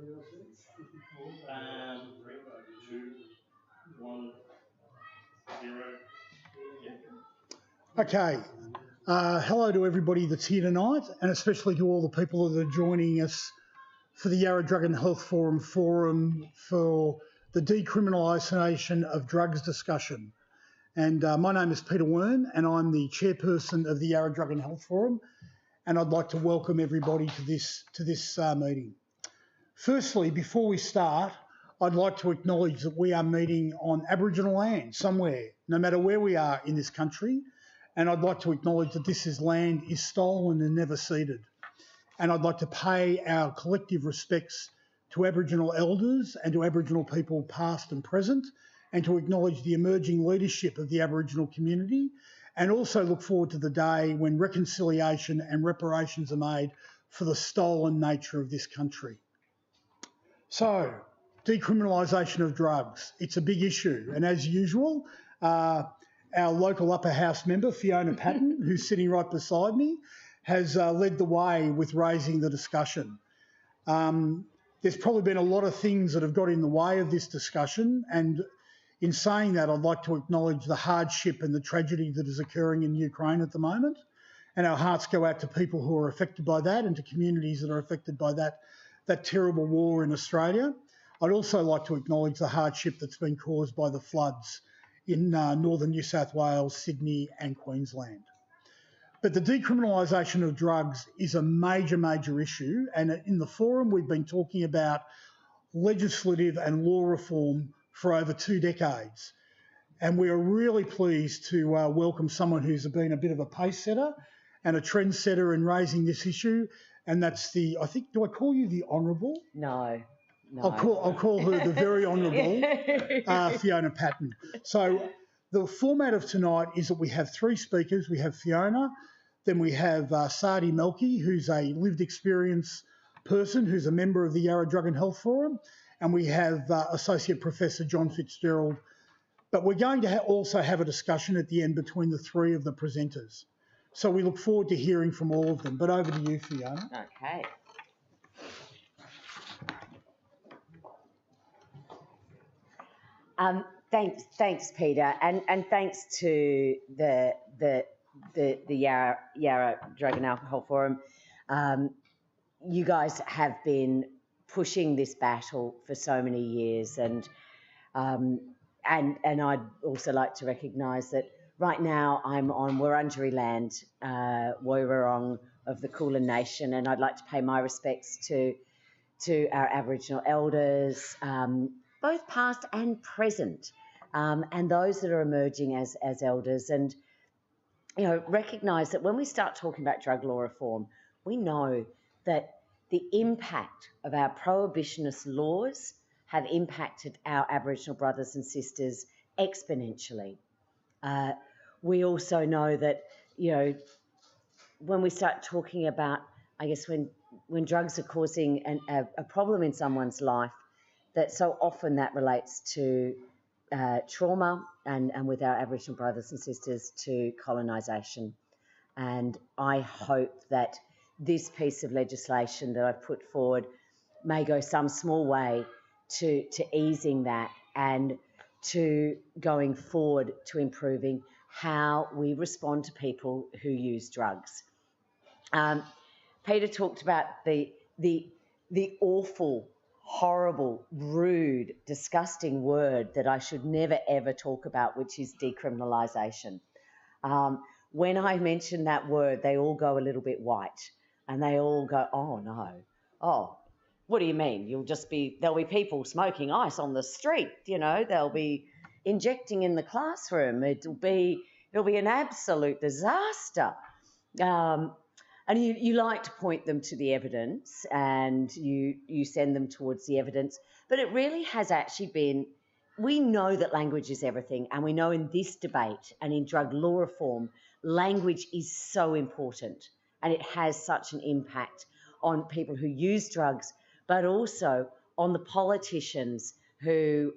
3, 2, 1, 0. Okay. Hello to everybody that's here tonight, and especially to all the people that are joining us for the Yarra Drug Health Forum for the Decriminalisation of Drugs discussion. And my name is Peter Wern, and I'm the chairperson of the Yarra Drug Health Forum, and I'd like to welcome everybody to this meeting. Firstly, before we start, I'd like to acknowledge that we are meeting on Aboriginal land somewhere, no matter where we are in this country, and I'd like to acknowledge that this land is stolen and never ceded. And I'd like to pay our collective respects to Aboriginal elders and to Aboriginal people past and present, and to acknowledge the emerging leadership of the Aboriginal community, and also look forward to the day when reconciliation and reparations are made for the stolen nature of this country. So, decriminalisation of drugs, it's a big issue, and as usual, our local upper house member, Fiona Patten, who's sitting right beside me, has led the way with raising the discussion. There's probably been a lot of things that have got in the way of this discussion, and in saying that, I'd like to acknowledge the hardship and the tragedy that is occurring in Ukraine at the moment, and our hearts go out to people who are affected by that and to communities that are affected by that terrible war in Australia. I'd also like to acknowledge the hardship that's been caused by the floods in northern New South Wales, Sydney and Queensland. But the decriminalisation of drugs is a major, major issue, and in the forum we've been talking about legislative and law reform for over 2 decades. And we are really pleased to welcome someone who's been a bit of a pace setter and a trendsetter in raising this issue, and that's do I call you the Honourable? No. I'll call her the very Honourable Fiona Patten. So the format of tonight is that we have 3 speakers. We have Fiona, then we have Sadi Melki, who's a lived experience person who's a member of the Yarra Drug Health Forum, and we have Associate Professor John Fitzgerald. But we're going to also have a discussion at the end between the 3 of the presenters. So we look forward to hearing from all of them. But over to you, Fiona. Okay. Thanks, Peter, and thanks to the Yarra Drug and Alcohol Forum. You guys have been pushing this battle for so many years, and I'd also like to recognise that right now I'm on Wurundjeri land, Woiwurrung of the Kulin Nation, and I'd like to pay my respects to our Aboriginal elders, both past and present, and those that are emerging as elders, and recognise that when we start talking about drug law reform, we know that the impact of our prohibitionist laws have impacted our Aboriginal brothers and sisters exponentially. We also know that, when we start talking about, I guess, when drugs are causing a problem in someone's life, that so often that relates to trauma and with our Aboriginal brothers and sisters to colonisation. And I hope that this piece of legislation that I've put forward may go some small way to easing that and to going forward to improving how we respond to people who use drugs. Peter talked about the awful, horrible, rude, disgusting word that I should never ever talk about, which is decriminalisation. When I mention that word, they all go a little bit white, and they all go, "Oh no, oh, what do you mean? There'll be people smoking ice on the street, they'll be injecting in the classroom. It'll be an absolute disaster." And you like to point them to the evidence, and you send them towards the evidence, but it really has actually been, we know that language is everything, and we know in this debate and in drug law reform, language is so important, and it has such an impact on people who use drugs, but also on the politicians who,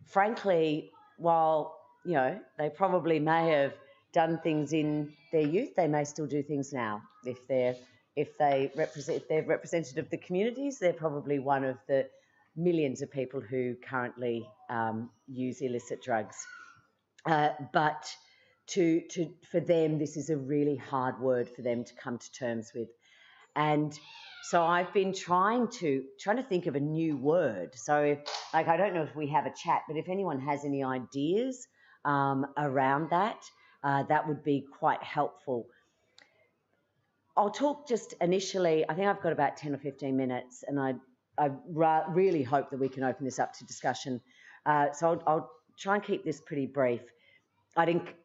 frankly, while, they probably may have done things in their youth, they may still do things now if they're if they're representative of the communities, they're probably one of the millions of people who currently use illicit drugs. But for them, this is a really hard word for them to come to terms with. And so I've been trying to think of a new word. So, like, I don't know if we have a chat, but if anyone has any ideas around that, that would be quite helpful. I'll talk just initially. I think I've got about 10 or 15 minutes, and I really hope that we can open this up to discussion. So I'll try and keep this pretty brief. I think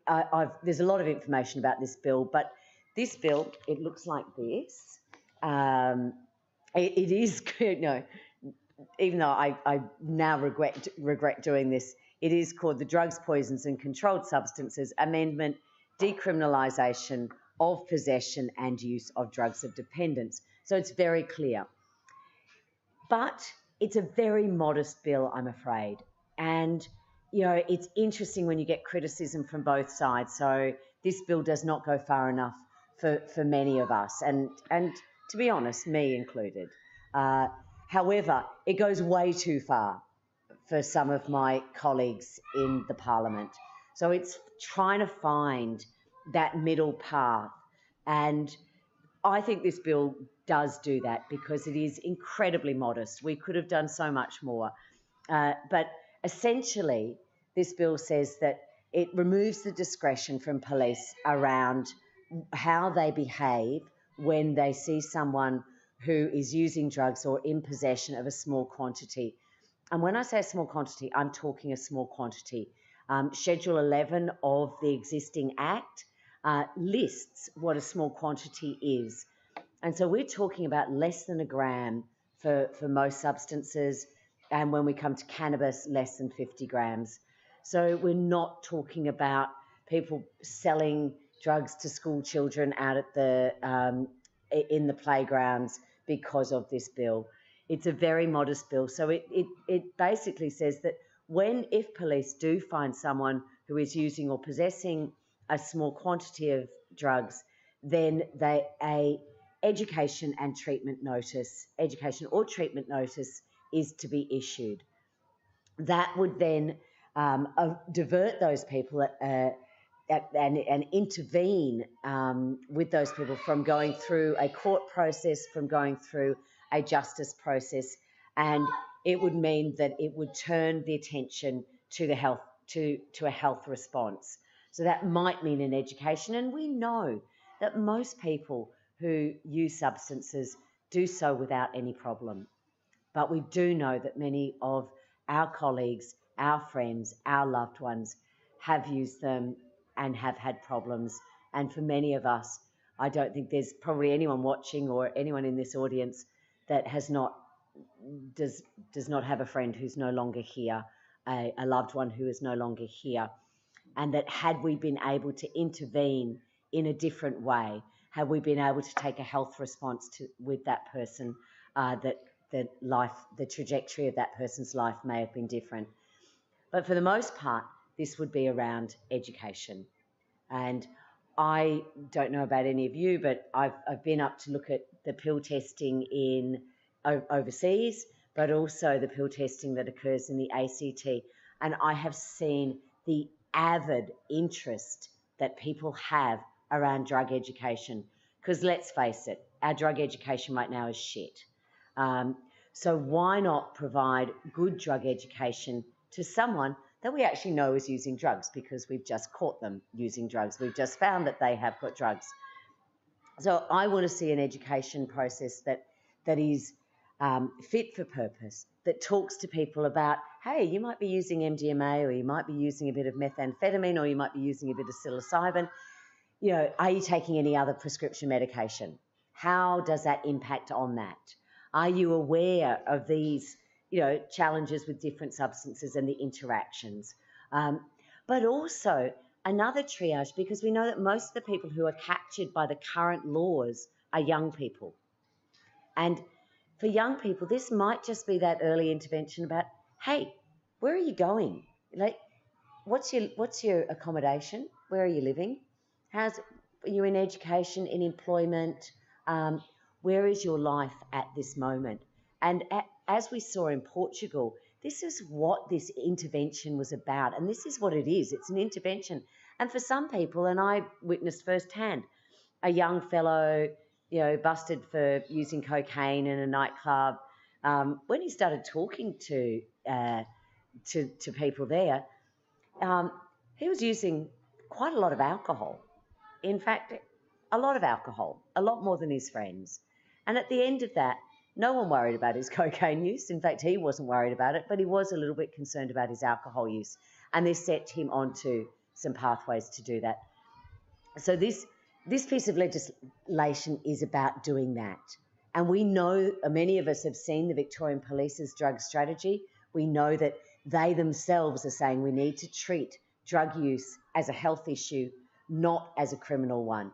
there's a lot of information about this bill, but this bill, it looks like this. It is, even though I now regret doing this, it is called the Drugs, Poisons and Controlled Substances Amendment, Decriminalisation of Possession and Use of Drugs of Dependence. So it's very clear. But it's a very modest bill, I'm afraid. And, it's interesting when you get criticism from both sides. So this bill does not go far enough for many of us, and to be honest, me included. However, it goes way too far for some of my colleagues in the Parliament. So it's trying to find that middle path. And I think this bill does do that because it is incredibly modest. We could have done so much more. But essentially, this bill says that it removes the discretion from police around how they behave when they see someone who is using drugs or in possession of a small quantity. And when I say a small quantity, I'm talking a small quantity. Schedule 11 of the existing Act lists what a small quantity is. And so we're talking about less than a gram for most substances, and when we come to cannabis, less than 50 grams. So we're not talking about people selling drugs to school children out at in the playgrounds because of this bill. It's a very modest bill. So it basically says that if police do find someone who is using or possessing a small quantity of drugs, then a education or treatment notice is to be issued. That would then divert those people and intervene with those people from going through a court process, from going through a justice process, and it would mean that it would turn the attention to the health to a health response. So that might mean an education, and we know that most people who use substances do so without any problem. But we do know that many of our colleagues, our friends, our loved ones have used them and have had problems. And for many of us, I don't think there's probably anyone watching or anyone in this audience that does not have a friend who's no longer here, a loved one who is no longer here. And that had we been able to intervene in a different way, had we been able to take a health response with that person, the trajectory of that person's life may have been different. But for the most part, this would be around education. And I don't know about any of you, but I've been up to look at the pill testing overseas, but also the pill testing that occurs in the ACT. And I have seen the avid interest that people have around drug education. Because let's face it, our drug education right now is shit. So why not provide good drug education to someone that we actually know is using drugs, because we've just caught them using drugs. We've just found that they have got drugs. So I want to see an education process that is fit for purpose, that talks to people about, hey, you might be using MDMA, or you might be using a bit of methamphetamine, or you might be using a bit of psilocybin. Are you taking any other prescription medication? How does that impact on that? Are you aware of these, challenges with different substances and the interactions? But also another triage, because we know that most of the people who are captured by the current laws are young people. And for young people, this might just be that early intervention about, hey, where are you going? Like, what's your accommodation? Where are you living? Are you in education, in employment? Where is your life at this moment? And as we saw in Portugal, this is what this intervention was about, and this is what it is. It's an intervention. And for some people, and I witnessed firsthand, a young fellow, busted for using cocaine in a nightclub. When he started talking to people there, he was using quite a lot of alcohol. In fact, a lot of alcohol, a lot more than his friends. And at the end of that, no one worried about his cocaine use. In fact, he wasn't worried about it, but he was a little bit concerned about his alcohol use. And this set him onto some pathways to do that. So this piece of legislation is about doing that. And we know, many of us have seen the Victorian Police's drug strategy. We know that they themselves are saying we need to treat drug use as a health issue, not as a criminal one.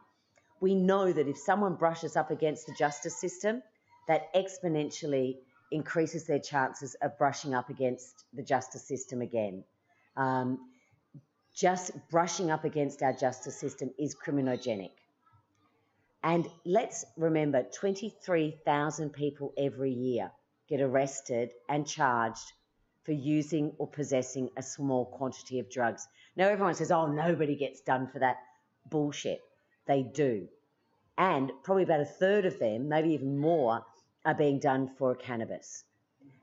We know that if someone brushes up against the justice system, that exponentially increases their chances of brushing up against the justice system again. Just brushing up against our justice system is criminogenic. And let's remember, 23,000 people every year get arrested and charged for using or possessing a small quantity of drugs. Now, everyone says, oh, nobody gets done for that. Bullshit. They do. And probably about a third of them, maybe even more, are being done for cannabis.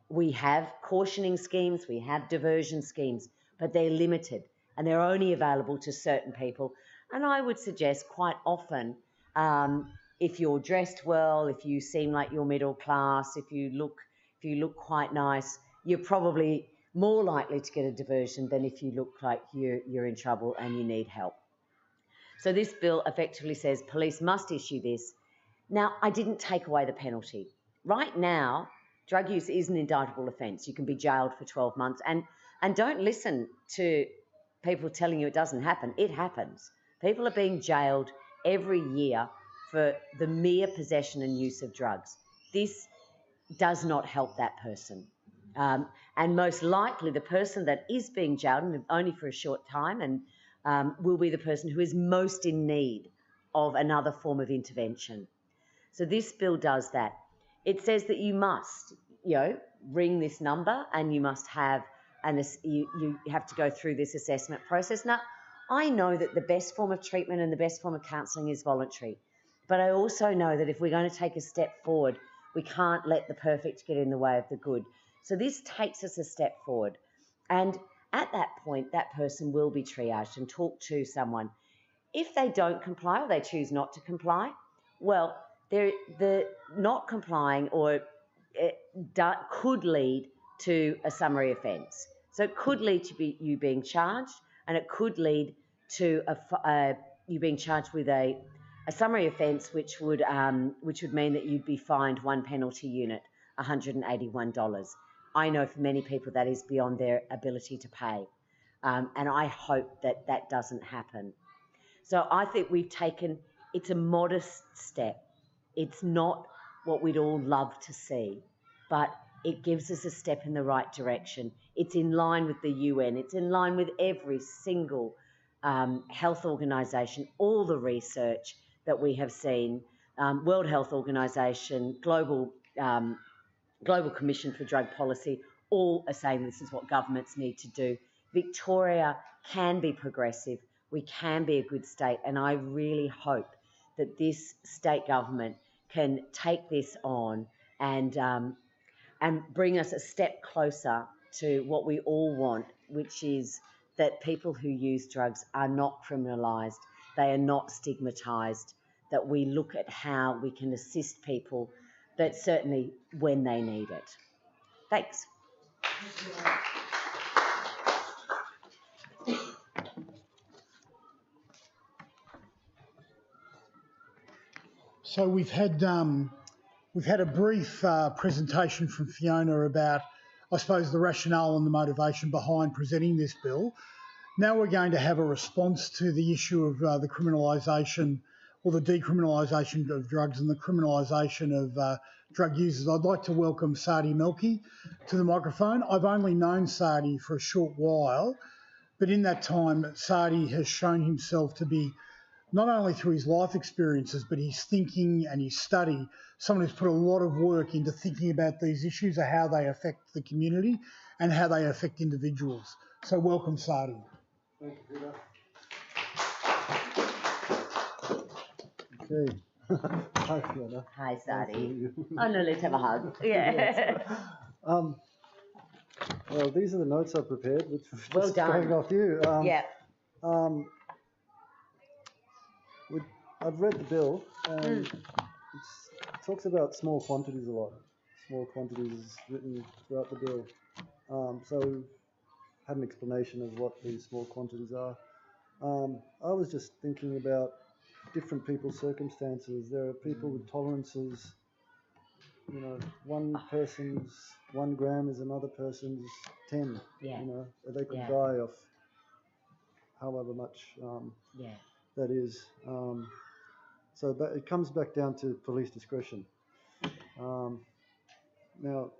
We have cautioning schemes, we have diversion schemes, but they're limited and they're only available to certain people. And I would suggest quite often, if you're dressed well, if you seem like you're middle class, if you look quite nice, you're probably more likely to get a diversion than if you look like you're in trouble and you need help. So this bill effectively says police must issue this. Now, I didn't take away the penalty. Right now, drug use is an indictable offence. You can be jailed for 12 months. And don't listen to people telling you it doesn't happen. It happens. People are being jailed every year for the mere possession and use of drugs. This does not help that person. And most likely the person that is being jailed, and only for a short time, and will be the person who is most in need of another form of intervention. So this bill does that. It says that you must, ring this number and you must have, you have to go through this assessment process. Now, I know that the best form of treatment and the best form of counselling is voluntary, but I also know that if we're going to take a step forward, we can't let the perfect get in the way of the good. So this takes us a step forward. And at that point, that person will be triaged and talked to someone. If they don't comply or they choose not to comply, well, the not complying or could lead to a summary offence. So it could lead to you being charged, and it could lead to you being charged with a summary offence, which would mean that you'd be fined one penalty unit, $181. I know for many people that is beyond their ability to pay, and I hope that that doesn't happen. So I think it's a modest step. It's not what we'd all love to see, but it gives us a step in the right direction. It's in line with the UN. It's in line with every single health organisation, all the research that we have seen, World Health Organisation, Global Commission for Drug Policy, all are saying this is what governments need to do. Victoria can be progressive. We can be a good state, and I really hope that this state government can take this on and bring us a step closer to what we all want, which is that people who use drugs are not criminalised, they are not stigmatised, that we look at how we can assist people, but certainly when they need it. Thanks. So we've had a brief presentation from Fiona about, I suppose, the rationale and the motivation behind presenting this bill. Now we're going to have a response to the issue of the criminalisation or the decriminalisation of drugs and the criminalisation of drug users. I'd like to welcome Sadi Melki to the microphone. I've only known Sadi for a short while, but in that time, Sadi has shown himself to be not only through his life experiences, but his thinking and his study. Someone who's put a lot of work into thinking about these issues and how they affect the community and how they affect individuals. So welcome, Sadi. Thank you, Peter. Okay. Hi, Fiona. Hi, Sadi. Nice. Oh, no, let's have a hug. Yeah. Well, these are the notes I prepared, which was Well just done. going off you. Yeah. I've read the bill, and it talks about small quantities a lot. Small quantities written throughout the bill. So we've had an explanation of what these small quantities are. I was just thinking about different people's circumstances. There are people with tolerances. You know, one person's 1 gram is another person's 10. Yeah. You know, they could Yeah. die of however much Yeah. that is. So but it comes back down to police discretion. Now,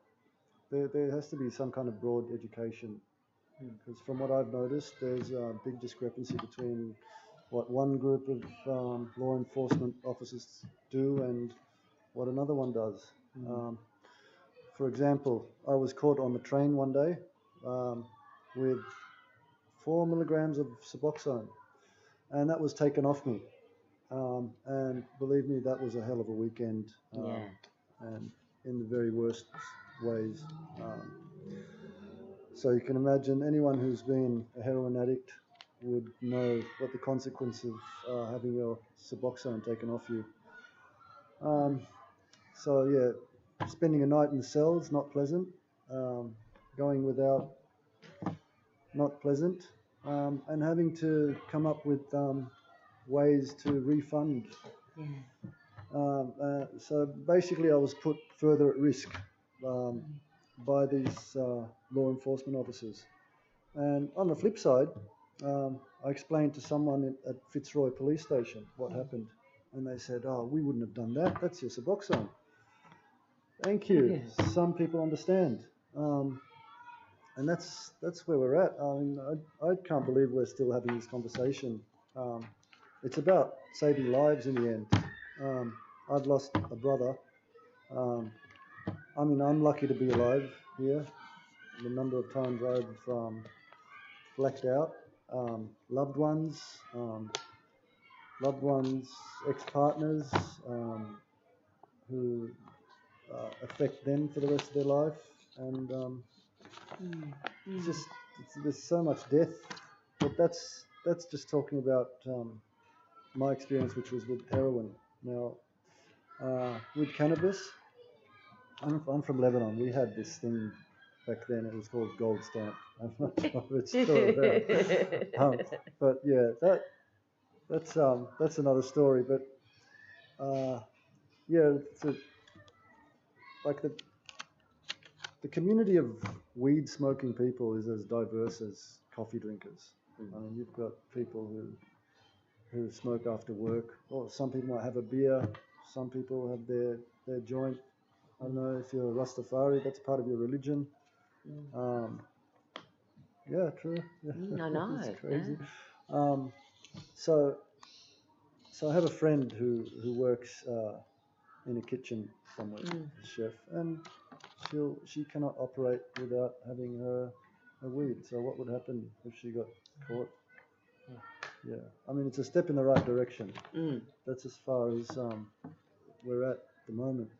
there has to be some kind of broad education, because from what I've noticed, there's a big discrepancy between what one group of law enforcement officers do and what another one does. For example, I was caught on the train one day with 4 milligrams of Suboxone, and that was taken off me. And believe me, that was a hell of a weekend, and in the very worst ways. So you can imagine anyone who's been a heroin addict would know what the consequence of having your Suboxone taken off you. So yeah, spending a night in the cells, not pleasant. Going without, not pleasant. And having to come up with ways to refund. So basically I was put further at risk by these law enforcement officers. And on the flip side, I explained to someone at Fitzroy police station what happened, and they said, "Oh, we wouldn't have done that. That's your Suboxone." Thank you. Yes. Some people understand, and that's where we're at. I mean, I can't believe we're still having this conversation. It's about saving lives in the end. I've lost a brother. I mean, I'm lucky to be alive here. The number of times I've blacked out. Loved ones, ex-partners who affect them for the rest of their life, and there's so much death. But that's just talking about my experience, which was with heroin. Now, with cannabis, I'm from Lebanon. We had this thing back then. It was called Gold Stamp. I'm not sure if it's still around. But yeah, that's another story. But yeah, like the community of weed smoking people is as diverse as coffee drinkers. I mean, you've got people who smoke after work, or some people might have a beer. Some people have their joint. I don't know if you're a Rastafari, that's part of your religion. Yeah, true. Yeah. No. It's crazy. So I have a friend who works in a kitchen somewhere, a chef, and she cannot operate without having her weed. So what would happen if she got caught? Yeah, I mean, it's a step in the right direction. That's as far as we're at the moment.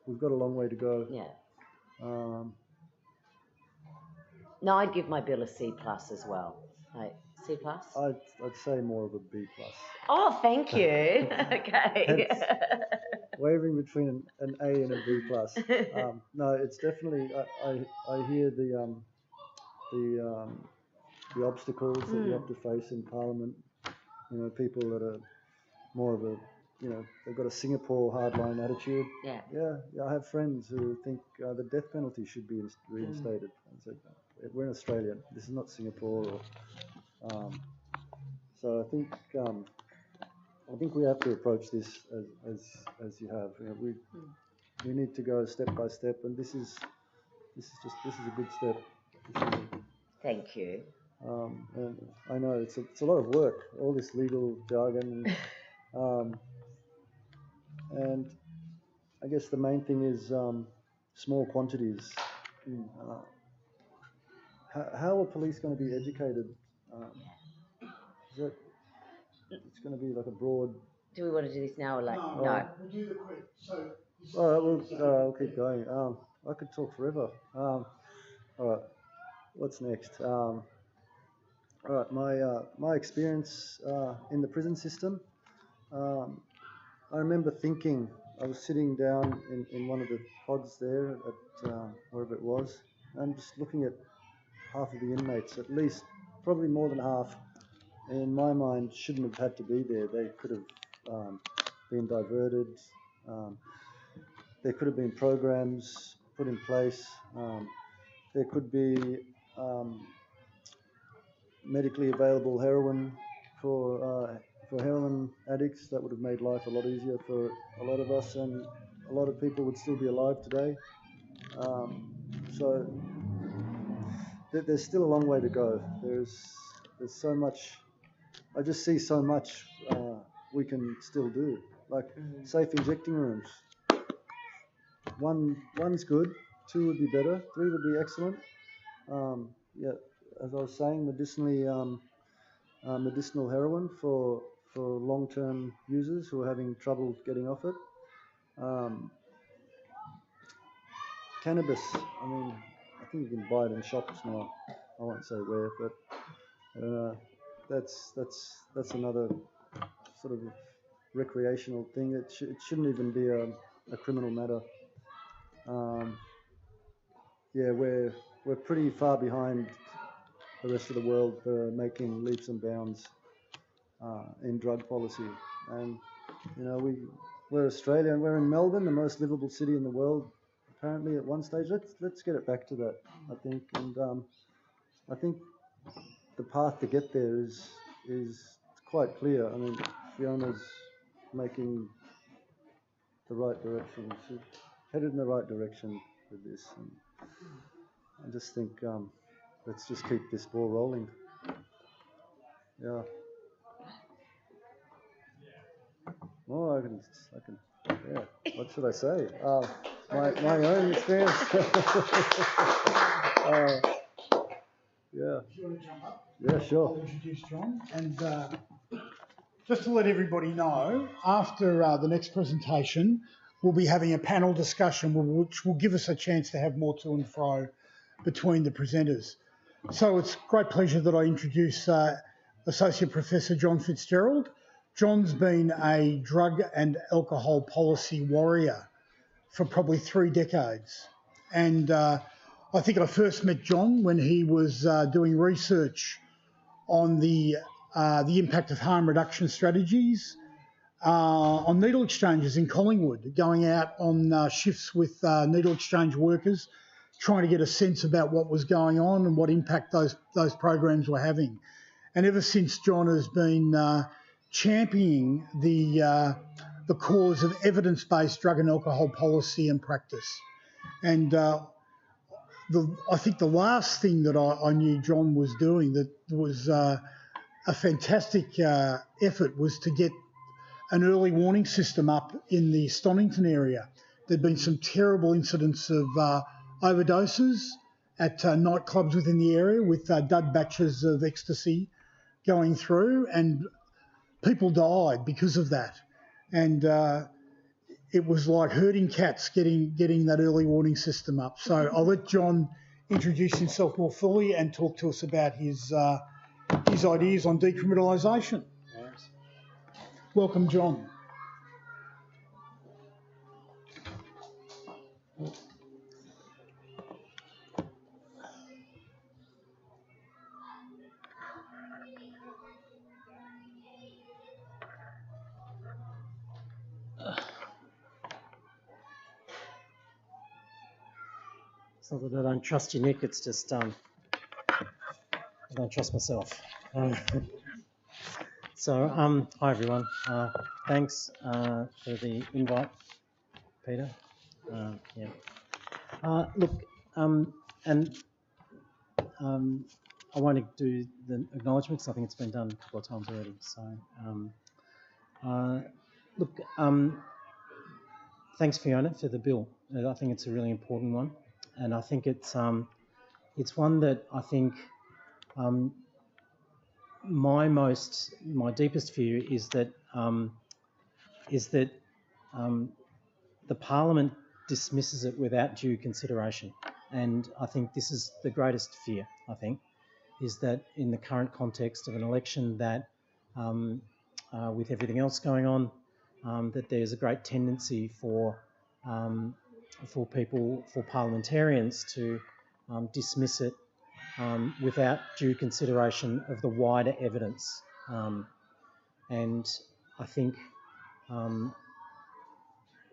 We've got a long way to go. Yeah. No, I'd give my bill a C+ as well. Like, C+? I'd say more of a B+. Oh, thank you. Okay. Wavering between an A and a B+. No, it's definitely. I hear the obstacles that you have to face in Parliament. You know, people that are more of a, you know, they've got a Singapore hardline attitude. Yeah. I have friends who think the death penalty should be reinstated. So, we're in Australia. This is not Singapore. So I think we have to approach this as you have. You know, we need to go step by step, and this is a good step. Thank you. And I know it's a lot of work, all this legal jargon, and I guess the main thing is small quantities. How are police going to be educated? Is that it's going to be like a broad? Do we want to do this now or like no? We'll do the quick. So. All right, I'll keep going. I could talk forever. All right, what's next? All right, my experience in the prison system. I remember thinking, I was sitting down in one of the pods there at wherever it was, and just looking at half of the inmates, at least, probably more than half, in my mind, shouldn't have had to be there. They could have been diverted. There could have been programs put in place. There could be medically available heroin for heroin addicts. That would have made life a lot easier for a lot of us, and a lot of people would still be alive today. So there's still a long way to go. There's so much. I just see so much we can still do. Like safe injecting rooms. One's good. 2 would be better. 3 would be excellent. Yeah, as I was saying, medicinal heroin for long-term users who are having trouble getting off it. Cannabis. I mean, I think you can buy it in shops now. I won't say where, but that's another sort of recreational thing. It shouldn't even be a criminal matter. Yeah, we're pretty far behind the rest of the world for making leaps and bounds in drug policy. And you know, we're Australia, and we're in Melbourne, the most livable city in the world. Apparently, at one stage, let's get it back to that. I think, and I think the path to get there is quite clear. I mean, Fiona's making the right direction. She's headed in the right direction with this. And I just think let's just keep this ball rolling. Yeah. Well, I can. Yeah. What should I say? My own experience. Yeah. If you want to jump up. Yeah, sure. I'll introduce John. And just to let everybody know, after the next presentation, we'll be having a panel discussion which will give us a chance to have more to and fro between the presenters. So it's a great pleasure that I introduce Associate Professor John Fitzgerald. John's been a drug and alcohol policy warrior for probably 3 decades. And I think I first met John when he was doing research on the impact of harm reduction strategies on needle exchanges in Collingwood, going out on shifts with needle exchange workers, trying to get a sense about what was going on and what impact those programs were having. And ever since, John has been championing the cause of evidence-based drug and alcohol policy and practice. And I think the last thing that I knew John was doing that was a fantastic effort was to get an early warning system up in the Stonington area. There'd been some terrible incidents of overdoses at nightclubs within the area with dud batches of ecstasy going through, and people died because of that. And it was like herding cats getting that early warning system up. So I'll let John introduce himself more fully and talk to us about his ideas on decriminalisation. Welcome, John. It's not that I don't trust you, Nick, it's just I don't trust myself. So, hi everyone. Thanks for the invite, Peter. Look, and I won't do the acknowledgements. I think it's been done a couple of times already. So, look, thanks Fiona for the bill. I think it's a really important one, and I think it's one that I think my deepest fear is that the Parliament dismisses it without due consideration, and I think this is the greatest fear. I think is that in the current context of an election, that with everything else going on, that there's a great tendency for parliamentarians to dismiss it without due consideration of the wider evidence. And I think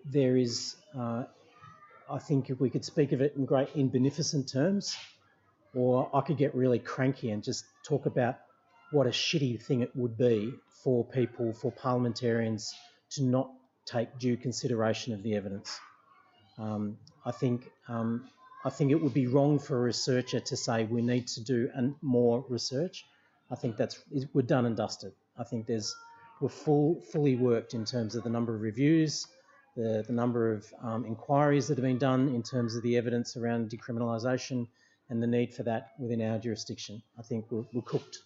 there is, I think if we could speak of it in beneficent terms, or I could get really cranky and just talk about what a shitty thing it would be for parliamentarians to not take due consideration of the evidence. I think it would be wrong for a researcher to say we need to do more research. I think we're done and dusted. I think we're fully worked in terms of the number of reviews, the number of inquiries that have been done in terms of the evidence around decriminalisation and the need for that within our jurisdiction. I think we're cooked.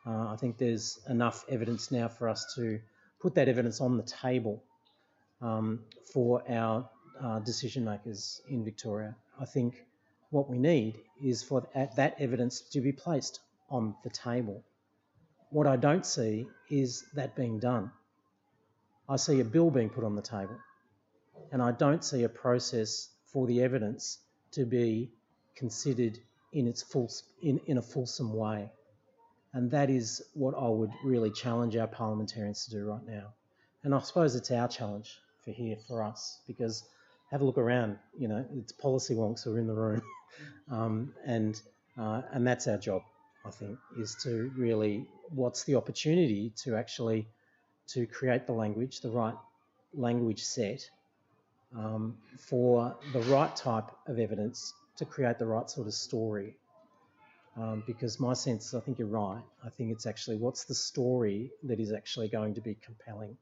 I think there's enough evidence now for us to put that evidence on the table for our decision makers in Victoria. I think what we need is for that evidence to be placed on the table. What I don't see is that being done. I see a bill being put on the table, and I don't see a process for the evidence to be considered in a fulsome way. And that is what I would really challenge our parliamentarians to do right now. And I suppose it's our challenge for us, because have a look around, it's policy wonks who are in the room. And that's our job, I think, is to really, what's the opportunity to actually to create the right language set for the right type of evidence to create the right sort of story. Because my sense is, I think you're right. I think it's actually what's the story that is actually going to be compelling.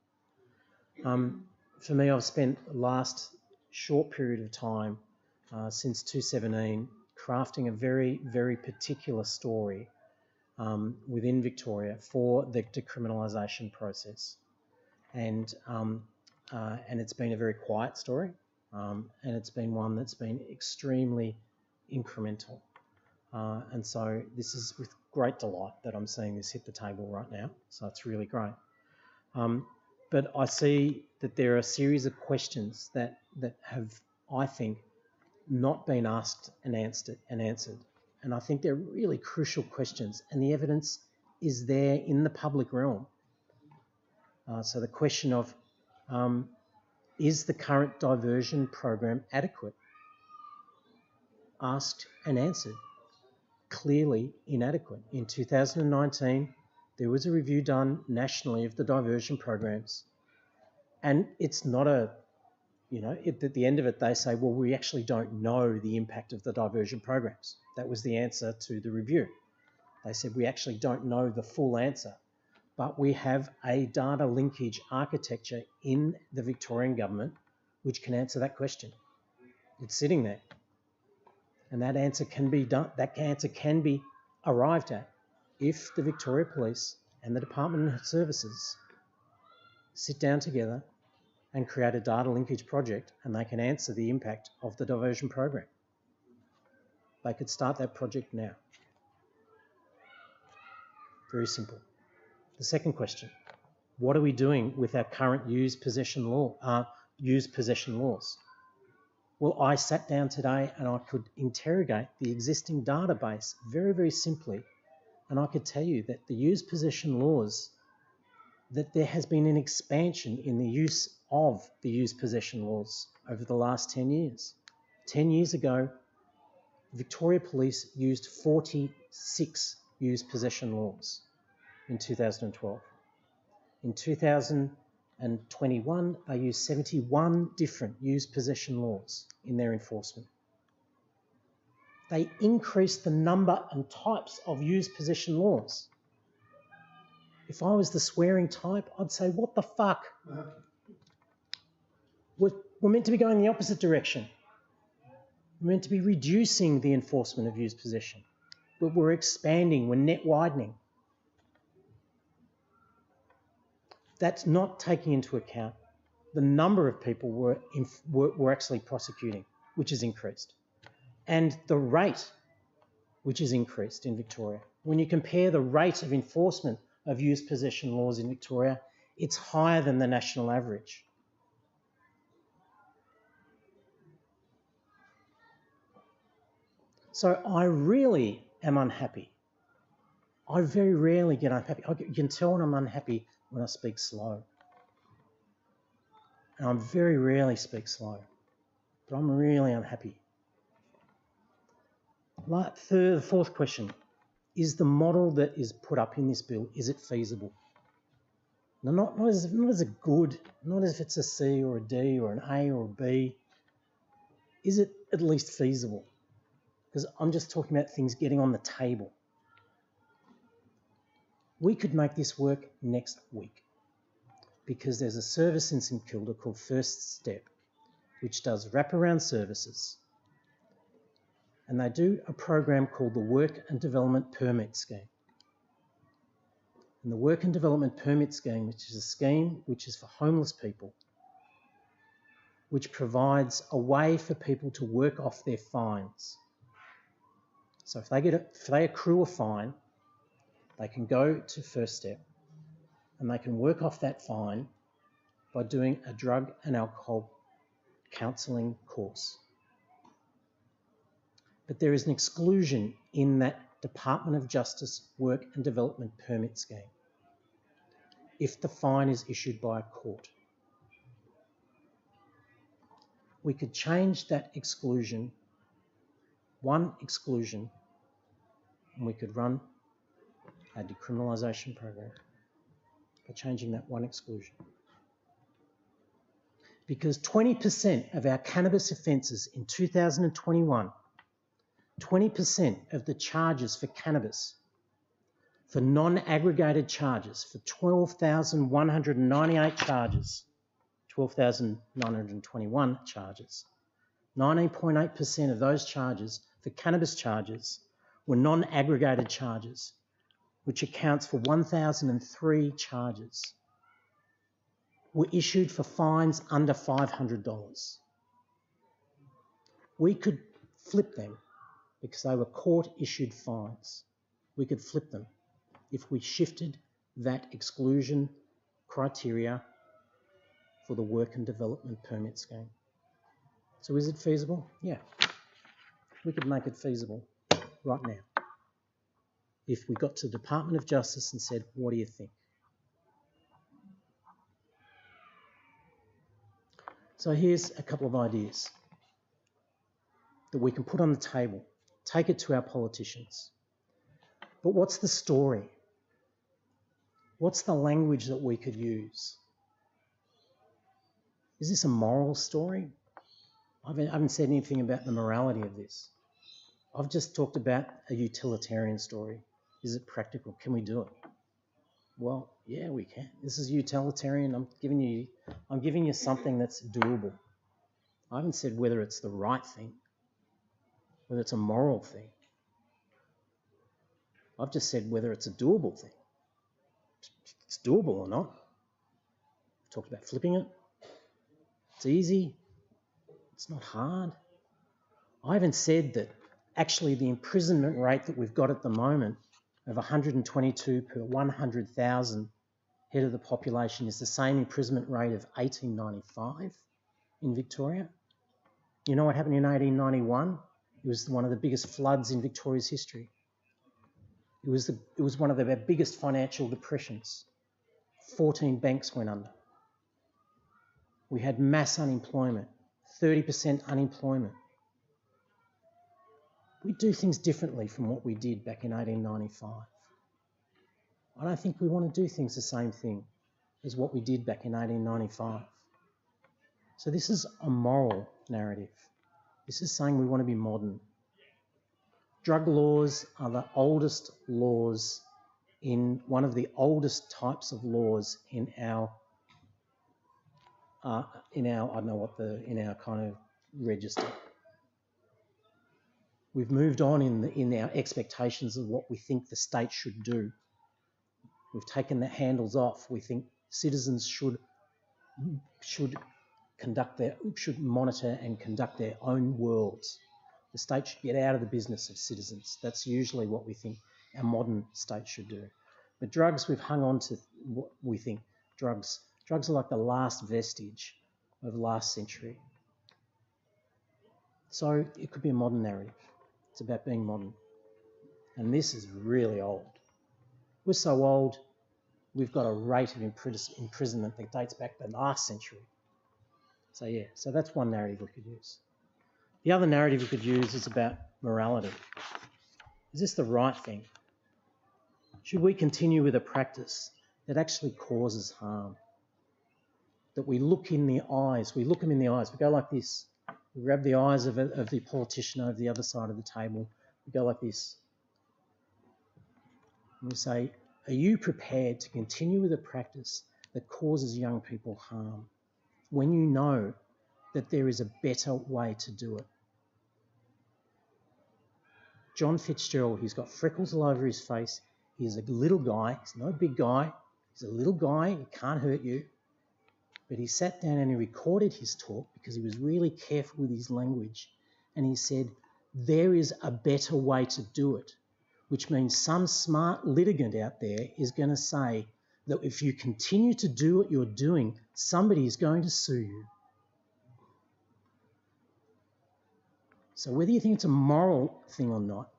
For me, I've spent the last short period of time since 2017 crafting a very, very particular story within Victoria for the decriminalisation process. And it's been a very quiet story, and it's been one that's been extremely incremental. And so this is with great delight that I'm seeing this hit the table right now. So it's really great. But I see that there are a series of questions that have, I think, not been asked and answered. And I think they're really crucial questions, and the evidence is there in the public realm. So the question of, is the current diversion program adequate? Asked and answered. Clearly inadequate. In 2019, there was a review done nationally of the diversion programs, and it's not at the end of it, they say, well, we actually don't know the impact of the diversion programs. That was the answer to the review. They said, we actually don't know the full answer, but we have a data linkage architecture in the Victorian government which can answer that question. It's sitting there. And that answer can be done. That answer can be arrived at if the Victoria Police and the Department of Services sit down together and create a data linkage project, and they can answer the impact of the diversion program. They could start that project now. Very simple. The second question: what are we doing with our current used possession laws? Well, I sat down today and I could interrogate the existing database very, very simply, and I could tell you that the used possession laws, that there has been an expansion in the use of the used possession laws over the last 10 years. 10 years ago, Victoria Police used 46 used possession laws in 2012. In 2021, they used 71 different used possession laws in their enforcement. They increased the number and types of use possession laws. If I was the swearing type, I'd say, what the fuck? We're meant to be going the opposite direction. We're meant to be reducing the enforcement of use possession. But we're expanding, we're net widening. That's not taking into account the number of people we're actually prosecuting, which has increased, and the rate which has increased in Victoria. When you compare the rate of enforcement of use possession laws in Victoria, it's higher than the national average. So I really am unhappy. I very rarely get unhappy. You can tell when I'm unhappy when I speak slow. And I very rarely speak slow, but I'm really unhappy. The fourth question, is the model that is put up in this bill, is it feasible? Now, not as a good, not as if it's a C or a D or an A or a B. Is it at least feasible? Because I'm just talking about things getting on the table. We could make this work next week, because there's a service in St Kilda called First Step, which does wraparound services. And they do a program called the Work and Development Permit Scheme. And the Work and Development Permit Scheme, which is a scheme which is for homeless people, which provides a way for people to work off their fines. So if they accrue a fine, they can go to First Step and they can work off that fine by doing a drug and alcohol counselling course. But there is an exclusion in that Department of Justice Work and Development Permit Scheme if the fine is issued by a court. We could change that exclusion, one exclusion, and we could run a decriminalisation program by changing that one exclusion. Because 20% of our cannabis offences in 2021, 20% of the charges for cannabis, for non-aggregated charges, for 12,198 charges, 12,921 charges, 19.8% of those charges for cannabis charges were non-aggregated charges, which accounts for 1,003 charges, were issued for fines under $500. We could flip them because they were court-issued fines. We could flip them if we shifted that exclusion criteria for the Work and Development Permit Scheme. So is it feasible? Yeah. We could make it feasible right now if we got to the Department of Justice and said, what do you think? So here's a couple of ideas that we can put on the table, take it to our politicians. But what's the story? What's the language that we could use? Is this a moral story? I haven't said anything about the morality of this. I've just talked about a utilitarian story. Is it practical? Can we do it? Well, yeah, we can. This is utilitarian. I'm giving you something that's doable. I haven't said whether it's the right thing, whether it's a moral thing. I've just said whether it's a doable thing. It's doable or not. I've talked about flipping it. It's easy. It's not hard. I haven't said that actually the imprisonment rate that we've got at the moment of 122 per 100,000 head of the population is the same imprisonment rate of 1895 in Victoria. You know what happened in 1891? It was one of the biggest floods in Victoria's history. It was one of the biggest financial depressions. 14 banks went under. We had mass unemployment, 30% unemployment. We do things differently from what we did back in 1895. I don't think we want to do things the same thing as what we did back in 1895. So this is a moral narrative. This is saying we want to be modern. Drug laws are the oldest laws one of the oldest types of laws in our in our kind of register. We've moved on in our expectations of what we think the state should do. We've taken the handles off. We think citizens should monitor and conduct their own worlds. The state should get out of the business of citizens. That's usually what we think our modern state should do. But drugs, we've hung on to what we think. Drugs are like the last vestige of last century. So it could be a modern narrative. It's about being modern. And this is really old. We're so old, we've got a rate of imprisonment that dates back to the last century. So yeah, so that's one narrative we could use. The other narrative we could use is about morality. Is this the right thing? Should we continue with a practice that actually causes harm? That we look in the eyes, we look them in the eyes, we go like this. We grab the eyes of the politician over the other side of the table. We go like this. And we say, are you prepared to continue with a practice that causes young people harm when you know that there is a better way to do it? John Fitzgerald, he's got freckles all over his face. He's a little guy. He's not a big guy. He's a little guy. He can't hurt you. But he sat down and he recorded his talk because he was really careful with his language. And he said, there is a better way to do it, which means some smart litigant out there is going to say that if you continue to do what you're doing, somebody is going to sue you. So whether you think it's a moral thing or not,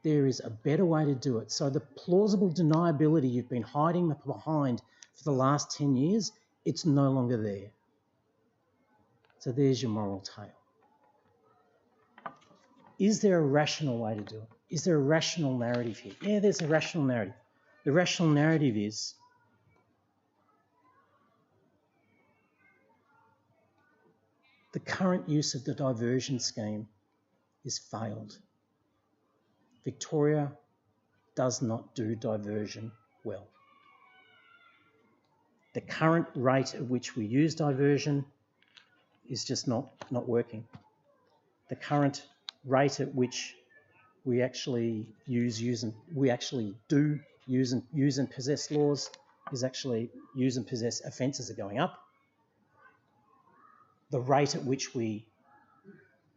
there is a better way to do it. So the plausible deniability you've been hiding behind for the last 10 years, it's no longer there. So there's your moral tale. Is there a rational way to do it? Is there a rational narrative here? Yeah, there's a rational narrative. The rational narrative is the current use of the diversion scheme is failed. Victoria does not do diversion well. The current rate at which we use diversion is just not working. The current rate at which we actually use and possess laws is actually use and possess offences are going up. The rate at which we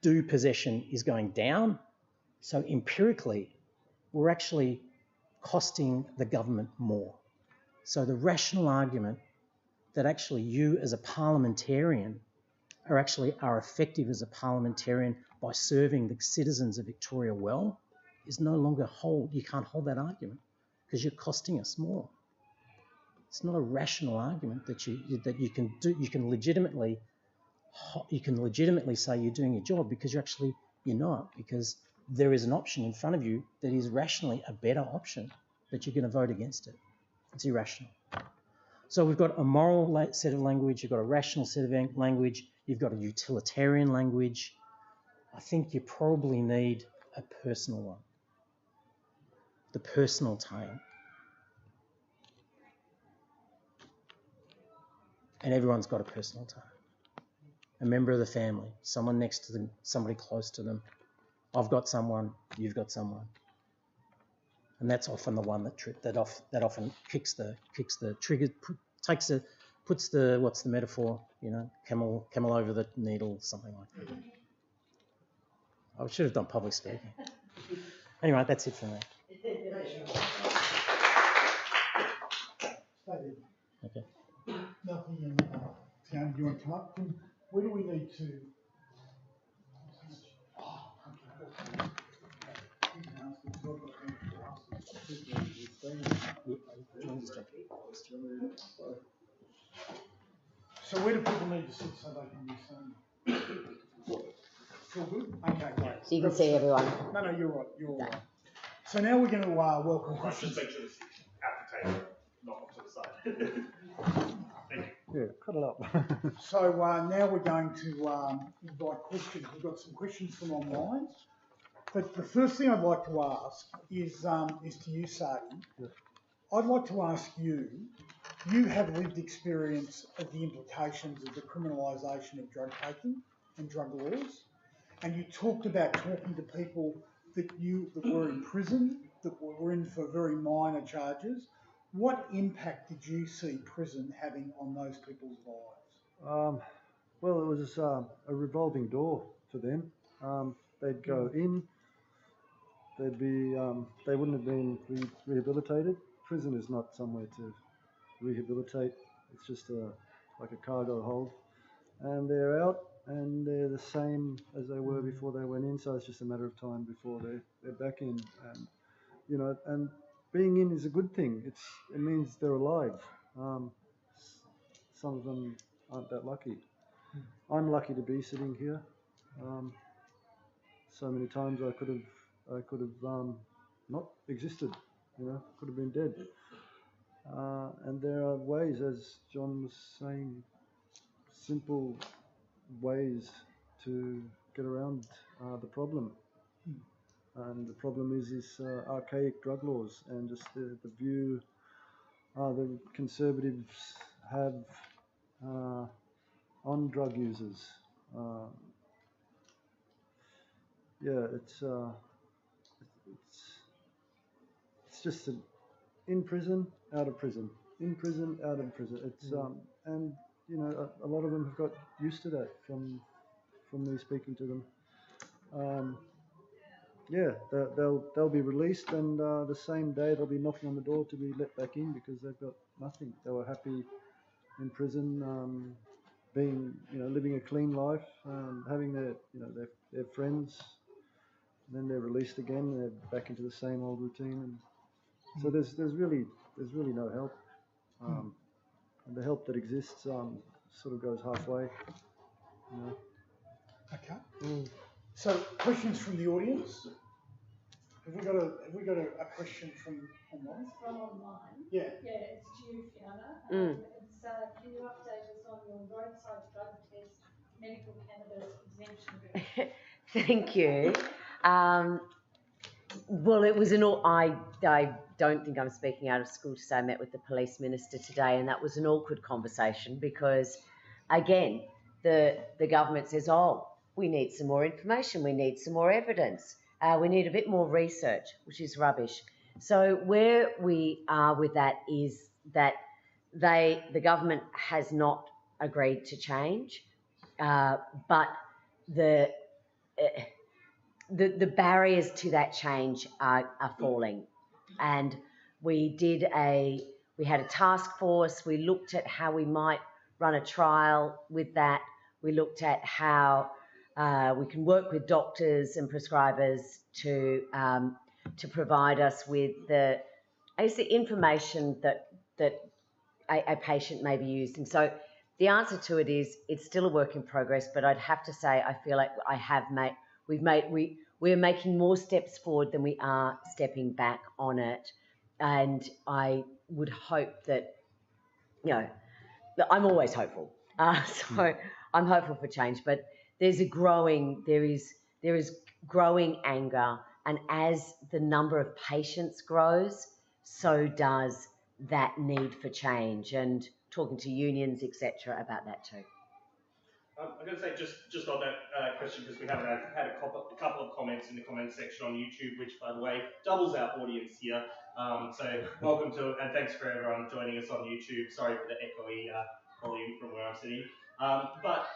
do possession is going down. So empirically, we're actually costing the government more. So the rational argument that actually you as a parliamentarian are effective as a parliamentarian by serving the citizens of Victoria well is no longer you can't hold that argument because you're costing us more. It's not a rational argument that you can legitimately say you're doing your job because you're not, because there is an option in front of you that is rationally a better option, but you're going to vote against it. It's irrational. So we've got a moral set of language, you've got a rational set of language, you've got a utilitarian language. I think you probably need a personal one, the personal tale. And everyone's got a personal tale. A member of the family, someone next to them, somebody close to them. I've got someone, you've got someone. And that's often the one that often kicks the trigger, puts the what's the metaphor? Camel over the needle, something like that. I should have done public speaking. Anyway, that's it for me. Okay. Nothing. Fiona, do you want to come up? Where do we need to? So where do people need to sit so they can be seen? Feel good? Okay, great. So you can see everyone. No, you're right. You're all right. So now we're going to welcome questions. Just make sure it's at the table, not off to the side. Thank you. Yeah, cut it up. So now we're going to invite questions. We've got some questions from online. But the first thing I'd like to ask is to you, Sadi. Yeah. I'd like to ask you, you have lived experience of the implications of the criminalisation of drug taking and drug laws, and you talked about talking to people that were in prison, that were in for very minor charges. What impact did you see prison having on those people's lives? Well, it was a revolving door for them. They'd go in, they'd be, they wouldn't have been rehabilitated. Prison is not somewhere to rehabilitate. It's just like a cargo hold. And they're out, and they're the same as they were before they went in. So it's just a matter of time before they're back in. And you know, and being in is a good thing. It means they're alive. Some of them aren't that lucky. I'm lucky to be sitting here. So many times I could have not existed. You know, could have been dead. And there are ways, as John was saying, simple ways to get around the problem. And the problem is archaic drug laws and just the view the Conservatives have on drug users. Yeah, it's just in prison, out of prison, in prison, out of prison. It's and you know a lot of them have got used to that from me speaking to them. Yeah, they'll be released, and the same day they'll be knocking on the door to be let back in because they've got nothing. They were happy in prison, being living a clean life, having their friends. And then they're released again, and they're back into the same old routine. And so there's really no help, and the help that exists sort of goes halfway. You know. Okay. So questions from the audience? Have we got a question from online? It's from online. Yeah. Yeah, it's to you, Fiona. It's can you update us on your roadside drug test medical cannabis exemption bill? Thank you. Well, it was I don't think I'm speaking out of school to say I met with the police minister today, and that was an awkward conversation because, again, the government says, oh, we need some more information, we need some more evidence, we need a bit more research, which is rubbish. So where we are with that is that the government has not agreed to change, but the barriers to that change are falling. And we had a task force. We looked at how we might run a trial with that. We looked at how we can work with doctors and prescribers to provide us with the information that a patient may be using. So the answer to it is it's still a work in progress, but I'd have to say I feel like we're making more steps forward than we are stepping back on it. And I would hope that, I'm always hopeful. So I'm hopeful for change, but there is growing anger, and as the number of patients grows, so does that need for change, and talking to unions, etc., about that too. I'm going to say just on that question, because we haven't had a couple of comments in the comments section on YouTube, which, by the way, doubles our audience here. So welcome to, and thanks for everyone joining us on YouTube. Sorry for the echoey volume from where I'm sitting. But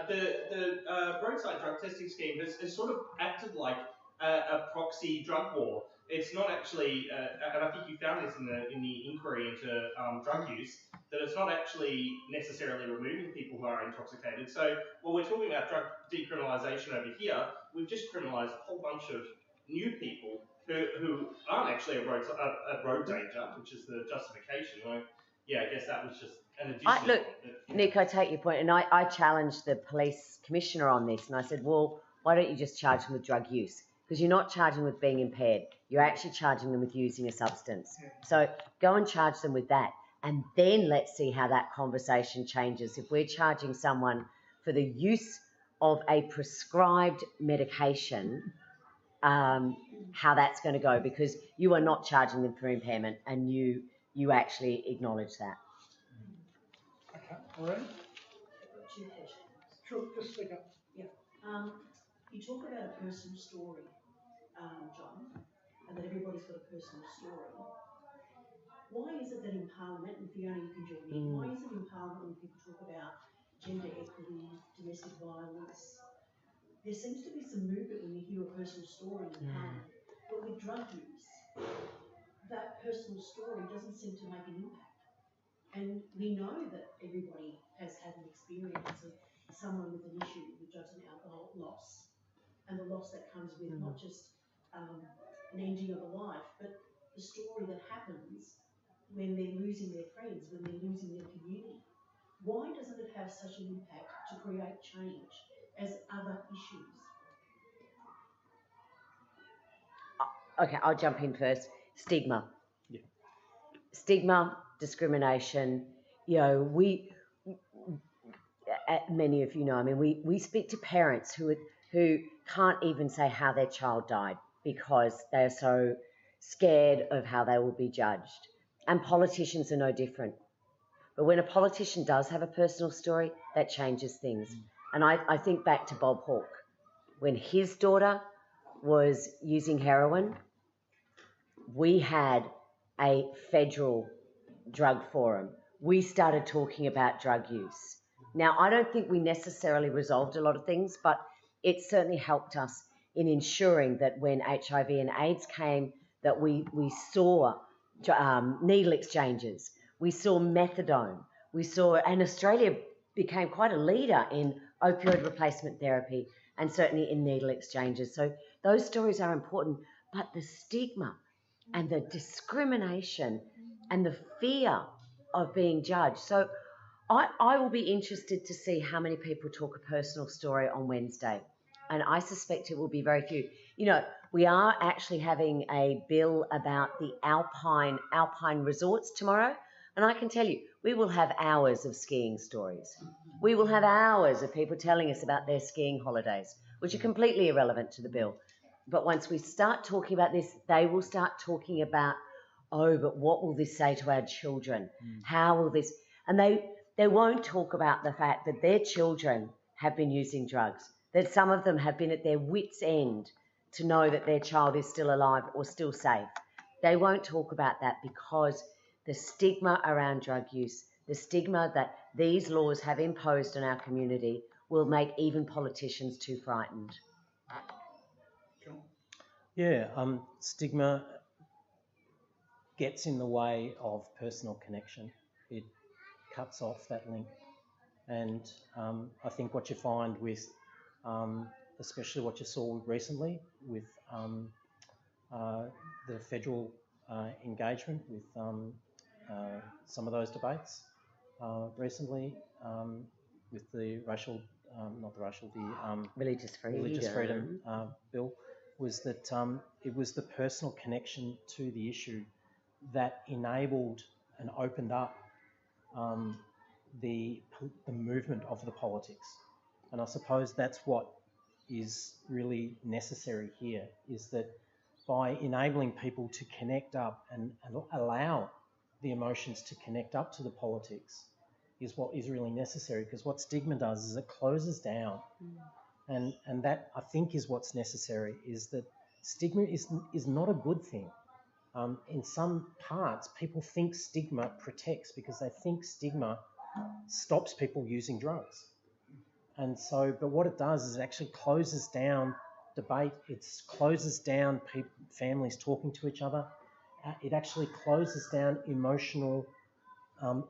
the roadside drug testing scheme has sort of acted like a proxy drug war. It's not actually, and I think you found this in the inquiry into drug use, that it's not actually necessarily removing people who are intoxicated. So while we're talking about drug decriminalisation over here, we've just criminalised a whole bunch of new people who aren't actually a road danger, which is the justification. I guess that was just an additional... Look, Nick, I take your point, and I challenged the police commissioner on this, and I said, well, why don't you just charge them with drug use? Because you're not charging with being impaired. You're actually charging them with using a substance. So go and charge them with that. And then let's see how that conversation changes. If we're charging someone for the use of a prescribed medication, how that's going to go, because you are not charging them for impairment, and you actually acknowledge that. Okay, all right. Two questions. Sure, just speak up. Yeah. You talk about a personal story, John, and that everybody's got a personal story. Why is it that in Parliament, and Fiona, you can join in, why is it in Parliament when people talk about gender equity, domestic violence, there seems to be some movement when you hear a personal story in Parliament, but with drug use, that personal story doesn't seem to make an impact. And we know that everybody has had an experience of someone with an issue with drugs and alcohol loss, and the loss that comes with not just an ending of a life, but the story that happens when they're losing their friends, when they're losing their community. Why doesn't it have such an impact to create change as other issues? Okay, I'll jump in first. Stigma. Yeah. Stigma, discrimination. You know, many of you know, I mean, we speak to parents who can't even say how their child died because they're so scared of how they will be judged. And politicians are no different. But when a politician does have a personal story, that changes things. And I think back to Bob Hawke. When his daughter was using heroin, we had a federal drug forum. We started talking about drug use. Now, I don't think we necessarily resolved a lot of things, but it certainly helped us in ensuring that when HIV and AIDS came, that we saw needle exchanges, we saw methadone, and Australia became quite a leader in opioid replacement therapy and certainly in needle exchanges. So those stories are important, but the stigma and the discrimination and the fear of being judged. So I will be interested to see how many people talk a personal story on Wednesday, and I suspect it will be very few. You know, we are actually having a bill about the alpine resorts tomorrow, and I can tell you, we will have hours of skiing stories. We will have hours of people telling us about their skiing holidays, which are completely irrelevant to the bill. But once we start talking about this, they will start talking about, oh, but what will this say to our children? How will this... And they won't talk about the fact that their children have been using drugs, that some of them have been at their wits' end to know that their child is still alive or still safe. They won't talk about that because the stigma around drug use, the stigma that these laws have imposed on our community will make even politicians too frightened. Yeah, stigma gets in the way of personal connection. It cuts off that link. And I think what you find with, especially what you saw recently with the federal engagement with some of those debates recently with the Religious freedom bill, was that it was the personal connection to the issue that enabled and opened up the movement of the politics. And I suppose that's what is really necessary here, is that by enabling people to connect up and allow the emotions to connect up to the politics is what is really necessary, because what stigma does is it closes down. And that, I think, is what's necessary, is that stigma is not a good thing. In some parts, people think stigma protects because they think stigma stops people using drugs. And so, but what it does is it actually closes down debate. It closes down families talking to each other. It actually closes down emotional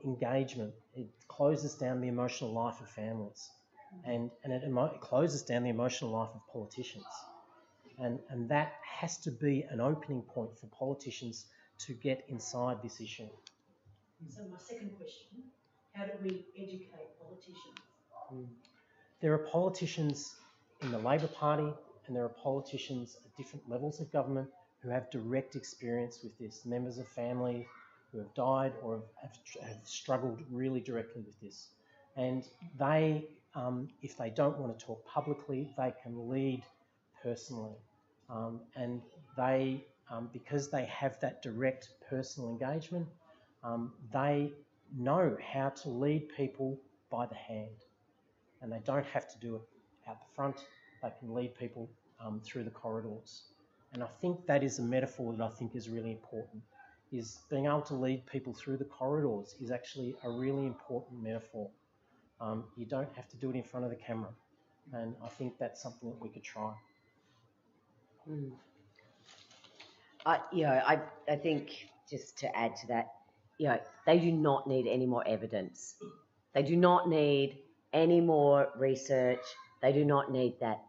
engagement. It closes down the emotional life of families. And it closes down the emotional life of politicians. And that has to be an opening point for politicians to get inside this issue. So my second question, how do we educate politicians? There are politicians in the Labor Party and there are politicians at different levels of government who have direct experience with this, members of family who have died or have struggled really directly with this. And they, if they don't want to talk publicly, they can lead personally. and they, because they have that direct personal engagement, they know how to lead people by the hand, and they don't have to do it out the front. They can lead people through the corridors. And I think that is a metaphor that I think is really important, is being able to lead people through the corridors is actually a really important metaphor. You don't have to do it in front of the camera. And I think that's something that we could try. I think, just to add to that, they do not need any more evidence. They do not need any more research. They do not need that.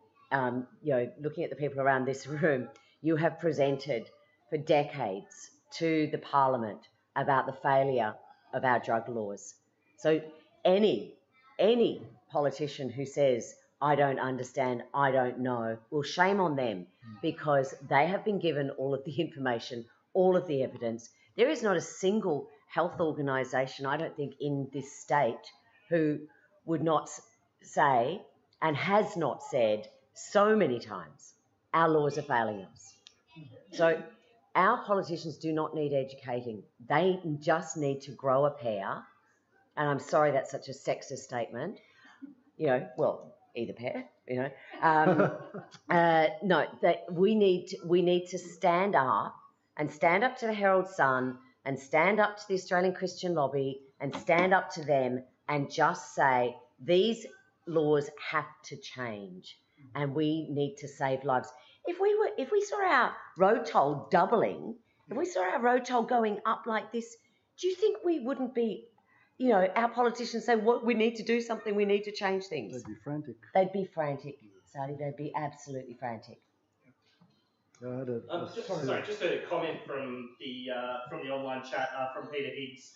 Looking at the people around this room, you have presented for decades to the Parliament about the failure of our drug laws. So any politician who says, I don't understand, I don't know, well, shame on them, because they have been given all of the information, all of the evidence. There is not a single health organisation, I don't think, in this state who would not say, and has not said so many times, our laws are failing us. So our politicians do not need educating. They just need to grow a pair. And I'm sorry that's such a sexist statement. Either pair, no, that we need to stand up to the Herald Sun and stand up to the Australian Christian Lobby and stand up to them and just say, these laws have to change and we need to save lives. If we saw our road toll doubling, if we saw our road toll going up like this, do you think we wouldn't be, our politicians say, "What we need to do something, we need to change things"? They'd be frantic. They'd be frantic, Sadi. They'd be absolutely frantic. Just a comment from the online chat from Peter Higgs,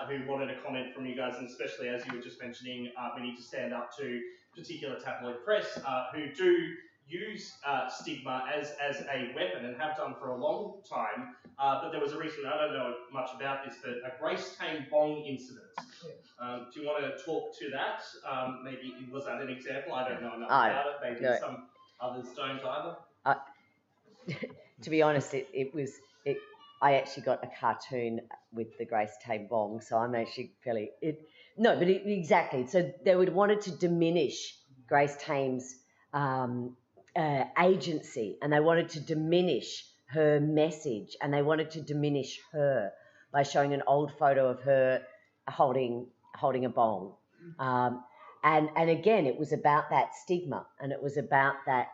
who wanted a comment from you guys, and especially as you were just mentioning, we need to stand up to particular tabloid press who do use stigma as a weapon and have done for a long time. But there was a recent, I don't know much about this, but a Grace Tame Bong incident. Do you want to talk to that? Maybe was that an example? I don't know enough about it. Maybe some others don't either. To be honest, I actually got a cartoon with the Grace Tame Bong, so I'm actually fairly... exactly. So they wanted to diminish Grace Tame's agency, and they wanted to diminish her message, and they wanted to diminish her by showing an old photo of her holding a bong. And again, it was about that stigma, and it was about that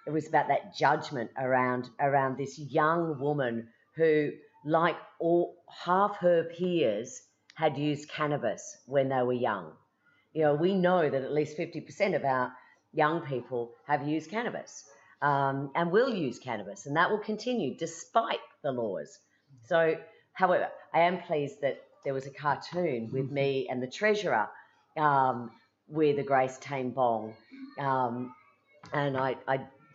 it was about that judgment around this young woman who, like half her peers, had used cannabis when they were young. We know that at least 50% of our young people have used cannabis and will use cannabis, and that will continue despite the laws. So, however, I am pleased that there was a cartoon with me and the Treasurer with a Grace Tame Bong. And I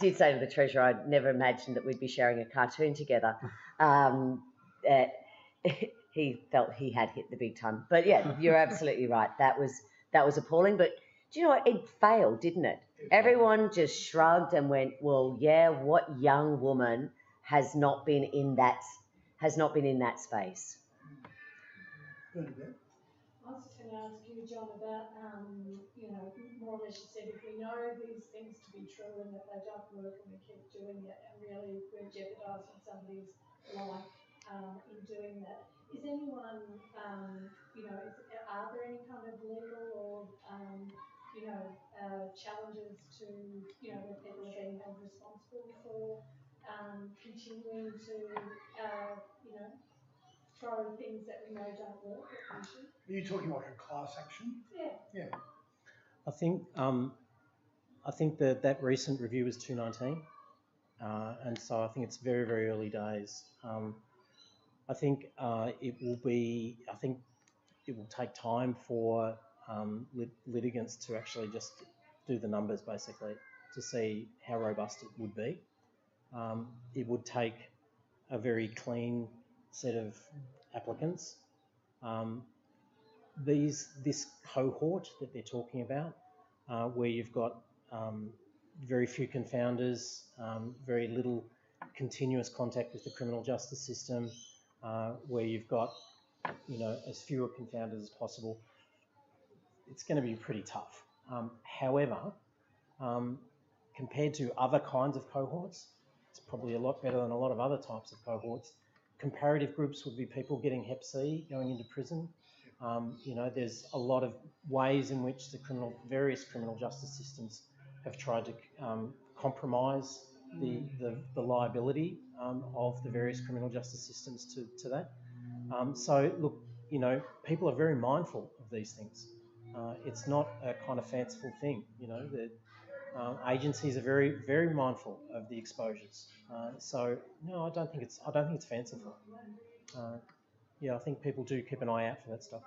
did say to the Treasurer, I'd never imagined that we'd be sharing a cartoon together. He felt he had hit the big time. But yeah, you're absolutely right. That was appalling. But do you know what? It failed, didn't it? Everyone just shrugged and went, well, yeah, what young woman has not been in that space? I was just going to ask you, John, about, more or less you said if we know these things to be true and that they don't work and we keep doing it and really we're jeopardising somebody's life in doing that. Is anyone, are there any kind of legal or, challenges to, where people are being held responsible for continuing to, throw things that we know don't work at issue? Are you talking like a class action? Yeah. I think that recent review was 2019, and so I think it's very, very early days. I think it will take time for litigants to actually just do the numbers basically to see how robust it would be. It would take a very clean set of applicants. This cohort that they're talking about, where you've got very few confounders, very little continuous contact with the criminal justice system, where you've got, as fewer confounders as possible, it's going to be pretty tough. However, compared to other kinds of cohorts, it's probably a lot better than a lot of other types of cohorts. Comparative groups would be people getting Hep C, going into prison. There's a lot of ways in which the various criminal justice systems have tried to compromise the liability of the various criminal justice systems to that. So look, people are very mindful of these things. It's not a kind of fanciful thing. The agencies are very, very mindful of the exposures. So no, I don't think it's fanciful. I think people do keep an eye out for that stuff.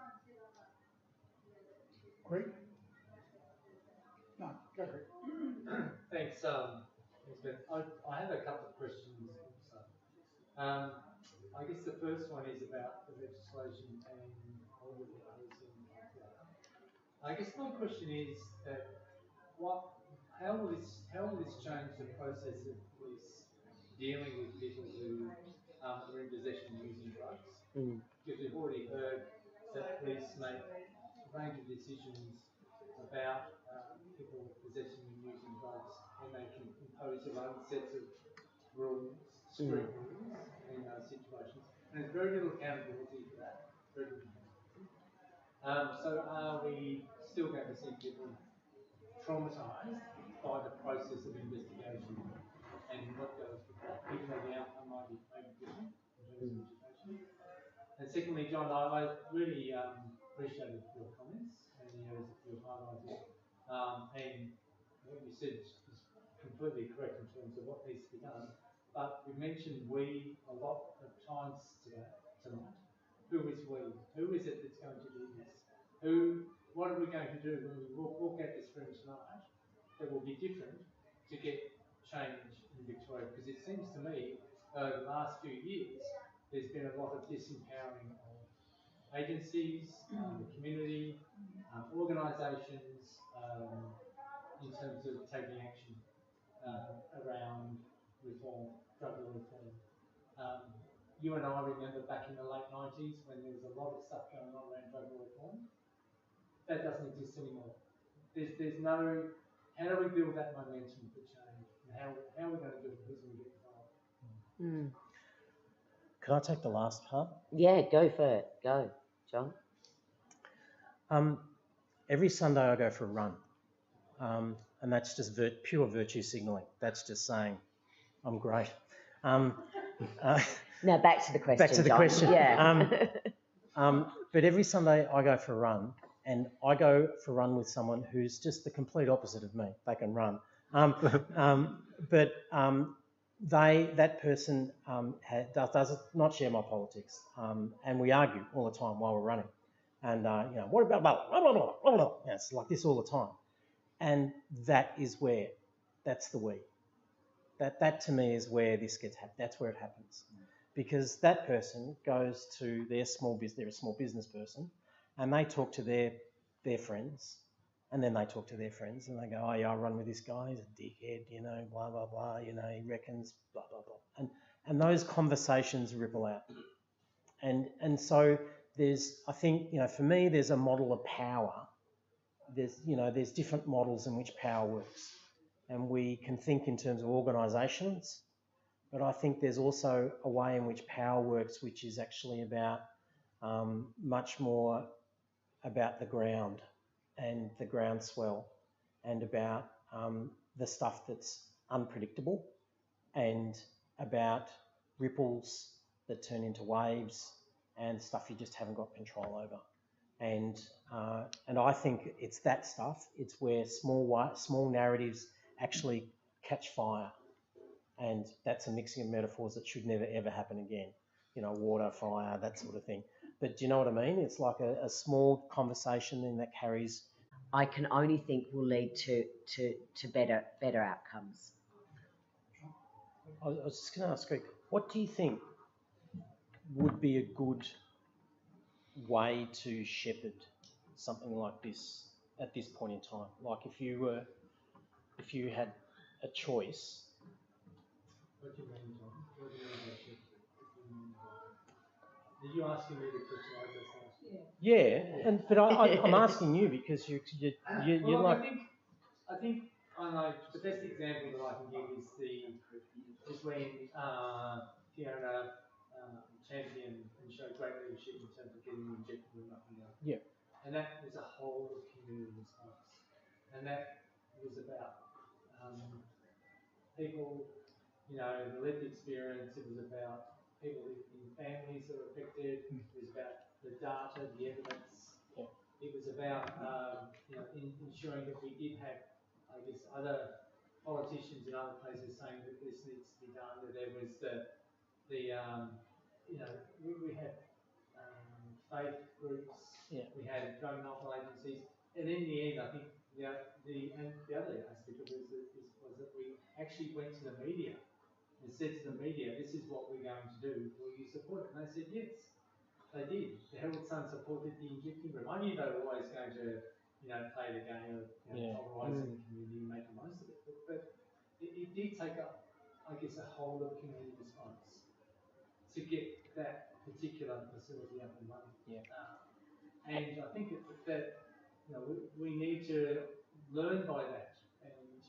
Greg? No, go for it. Thanks, Ben. I have a couple of questions also. I guess the first one is about the legislation and all the proposing. I guess my question is that how will this change the process of police dealing with people who are in possession of using drugs? Because we've already heard that police make a range of decisions about people possessing and using drugs, and they can impose their own sets of rules, strict rules in those situations. And there's very little accountability for that. Very little accountability. So are we still going to see people traumatised by the process of investigation and what goes with that, even though the outcome might be different in terms of education? And secondly, John, I really appreciated your comments and the areas that you highlighted. And what you said is completely correct in terms of what needs to be done. But we mentioned we a lot of times tonight. Who is we? Who is it that's going to do this? What are we going to do when we walk out this room tonight that will be different to get change in Victoria? Because it seems to me the last few years there's been a lot of disempowering of agencies, the community, organisations, in terms of taking action around reform, drug law reform. You and I remember back in the late 90s when there was a lot of stuff going on around drug law reform. That doesn't exist anymore. There's no, how do we build that momentum for change? And how are we going to do it as we get involved? Can I take the last part? Yeah, go for it. Go, John. Every Sunday I go for a run, and that's just pure virtue signalling. That's just saying, I'm great. Now back to the question, Back to the John. question. Yeah. But every Sunday I go for a run, and I go for a run with someone who's just the complete opposite of me. They can run. That person does not share my politics, and we argue all the time while we're running. And what about blah, blah, blah, blah, blah, blah. It's like this all the time. And that's the we. That to me is where this gets happened. That's where it happens, because that person goes to their small business. They're a small business person, and they talk to their friends, and then they talk to their friends, and they go, "Oh yeah, I run with this guy. He's a dickhead, blah blah blah. He reckons blah blah blah." And those conversations ripple out, and so I think for me there's a model of power. There's different models in which power works. And we can think in terms of organisations, but I think there's also a way in which power works, which is actually about much more about the ground and the groundswell, and about the stuff that's unpredictable, and about ripples that turn into waves and stuff you just haven't got control over. And I think it's that stuff. It's where small narratives actually catch fire, and that's a mixing of metaphors that should never ever happen again. Water, fire, that sort of thing. But do you know what I mean? It's like a small conversation then that carries. I can only think will lead to better outcomes. I was just going to ask Greg, what do you think would be a good way to shepherd something like this at this point in time? Like if you had a choice. What do you mean, John? What do you mean by shift? Are you asking me the question I just asked you? Yeah, but I'm asking you because you're Well, like. I think the best example that I can give is when Fiona championed and showed great leadership in terms of getting the injectable up and down. Yeah. And that was a whole of community response. And that was about people, the lived experience. It was about people in families that were affected. It was about the data, the evidence. Yeah. It was about ensuring that we did have, I guess, other politicians in other places saying that this needs to be done. That there was we had faith groups. Yeah. We had drug and alcohol agencies, and in the end, I think the other aspect of it was that we actually went to the media and said to the media, "This is what we're going to do. Will you support it?" And they said yes. They did. The Herald Sun supported the injecting group. I knew they were always going to, play the game of polarising the community and make the most of it. But it did take up, I guess, a whole of community response to get that particular facility up and running. Yeah. And I think that we need to learn by that and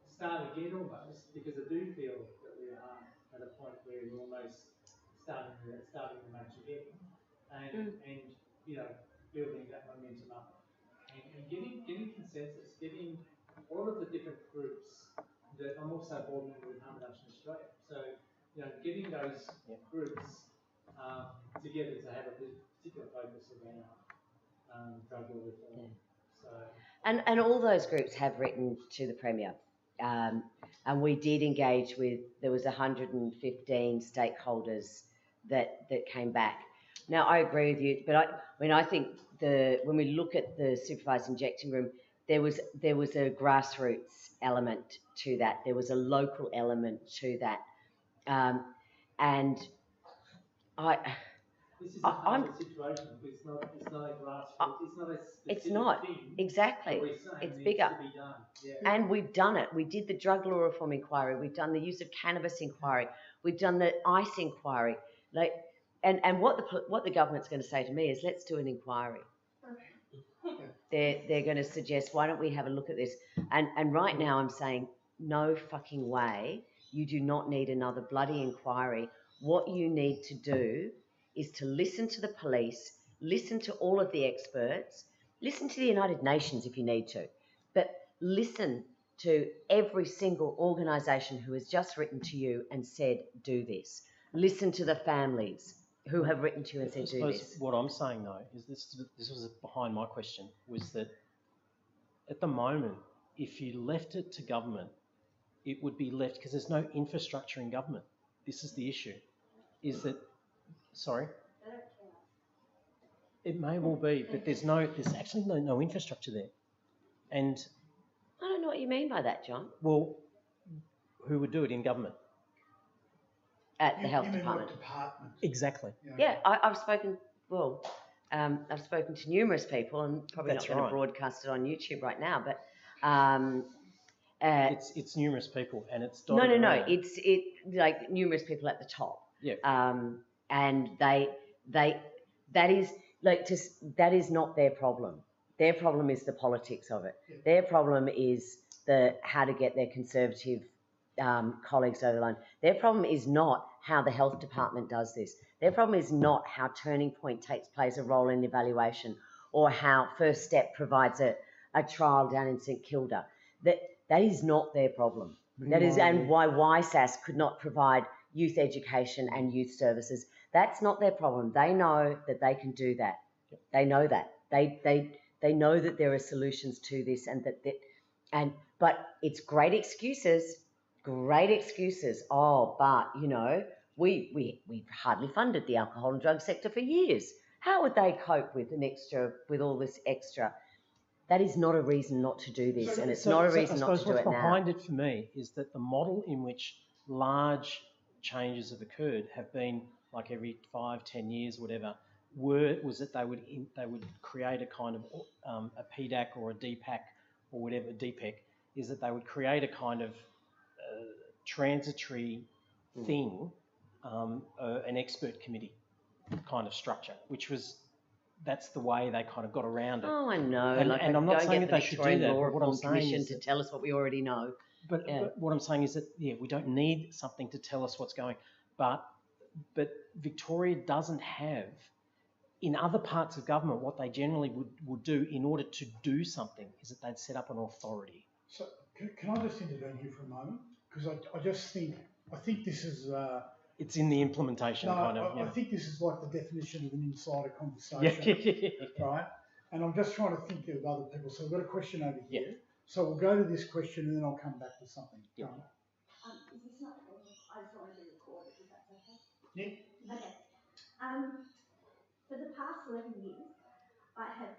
start again almost, because I do feel that we are at a point where we're almost starting the match again, and building that momentum up, and getting consensus, getting all of the different groups. That I'm also board member with Harm Reduction Australia, so getting those groups together to have a particular focus around drug law reform. So and all those groups have written to the Premier. And we did engage with, there was 115 stakeholders that came back. Now, I agree with you, but I think when we look at the supervised injecting room, there was a grassroots element to that. There was a local element to that. And this is a hard situation because it's not a grassroots, it's not a specific thing. Exactly. It's bigger. To be done. Yeah. And we've done it. We did the drug law reform inquiry. We've done the use of cannabis inquiry. We've done the ICE inquiry. And what the government's going to say to me is, let's do an inquiry. They're going to suggest, why don't we have a look at this? And right now I'm saying, no fucking way. You do not need another bloody inquiry. What you need to do is to listen to the police, listen to all of the experts, listen to the United Nations if you need to, but listen to every single organisation who has just written to you and said, do this. Listen to the families who have written to you and said, do this. What I'm saying, though, is this was behind my question, was that at the moment, if you left it to government, it would be left, because there's no infrastructure in government. This is the issue, is that, sorry? It may well be, but there's actually no infrastructure there. And I don't know what you mean by that, John. Well, who would do it in government? At the health department. Exactly. Yeah, I've spoken to numerous people, and probably not going to broadcast it on YouTube right now, but it's numerous people, and it's no. It's like numerous people at the top. Yeah. And that is not their problem. Their problem is the politics of it. Yeah. Their problem is how to get their Conservative colleagues over the line. Their problem is not how the health department does this. Their problem is not how Turning Point plays a role in evaluation, or how First Step provides a trial down in St Kilda. That is not their problem. That is, and why YSAS could not provide youth education and youth services. That's not their problem. They know that they can do that. Yep. They know that. They know that there are solutions to this, but it's great excuses. Oh, but we've hardly funded the alcohol and drug sector for years. How would they cope with all this extra? That is not a reason not to do this, and it's not a reason not to do it now. What's behind it for me is that the model in which large changes have occurred have been like every 5-10 years, whatever, was that they would create a kind of a PDAC or a DPAC or whatever, DPEC, is that they would create a kind of transitory thing, an expert committee kind of structure, that's the way they kind of got around it. Oh, I know. And I'm not saying that they should do that, but what I'm saying is to tell us what we already know. But what I'm saying is that, we don't need something to tell us what's going. But Victoria doesn't have, in other parts of government, what they generally would do in order to do something is that they'd set up an authority. So can I just intervene here for a moment? Because I think this is... it's in the implementation kind of... I think this is like the definition of an insider conversation, right? And I'm just trying to think of other people. So we've got a question over here. Yeah. So we'll go to this question and then I'll come back to something. Yeah. Is this not I just wanted to record it, if that's okay? Yeah. Okay. For the past 11 years, I have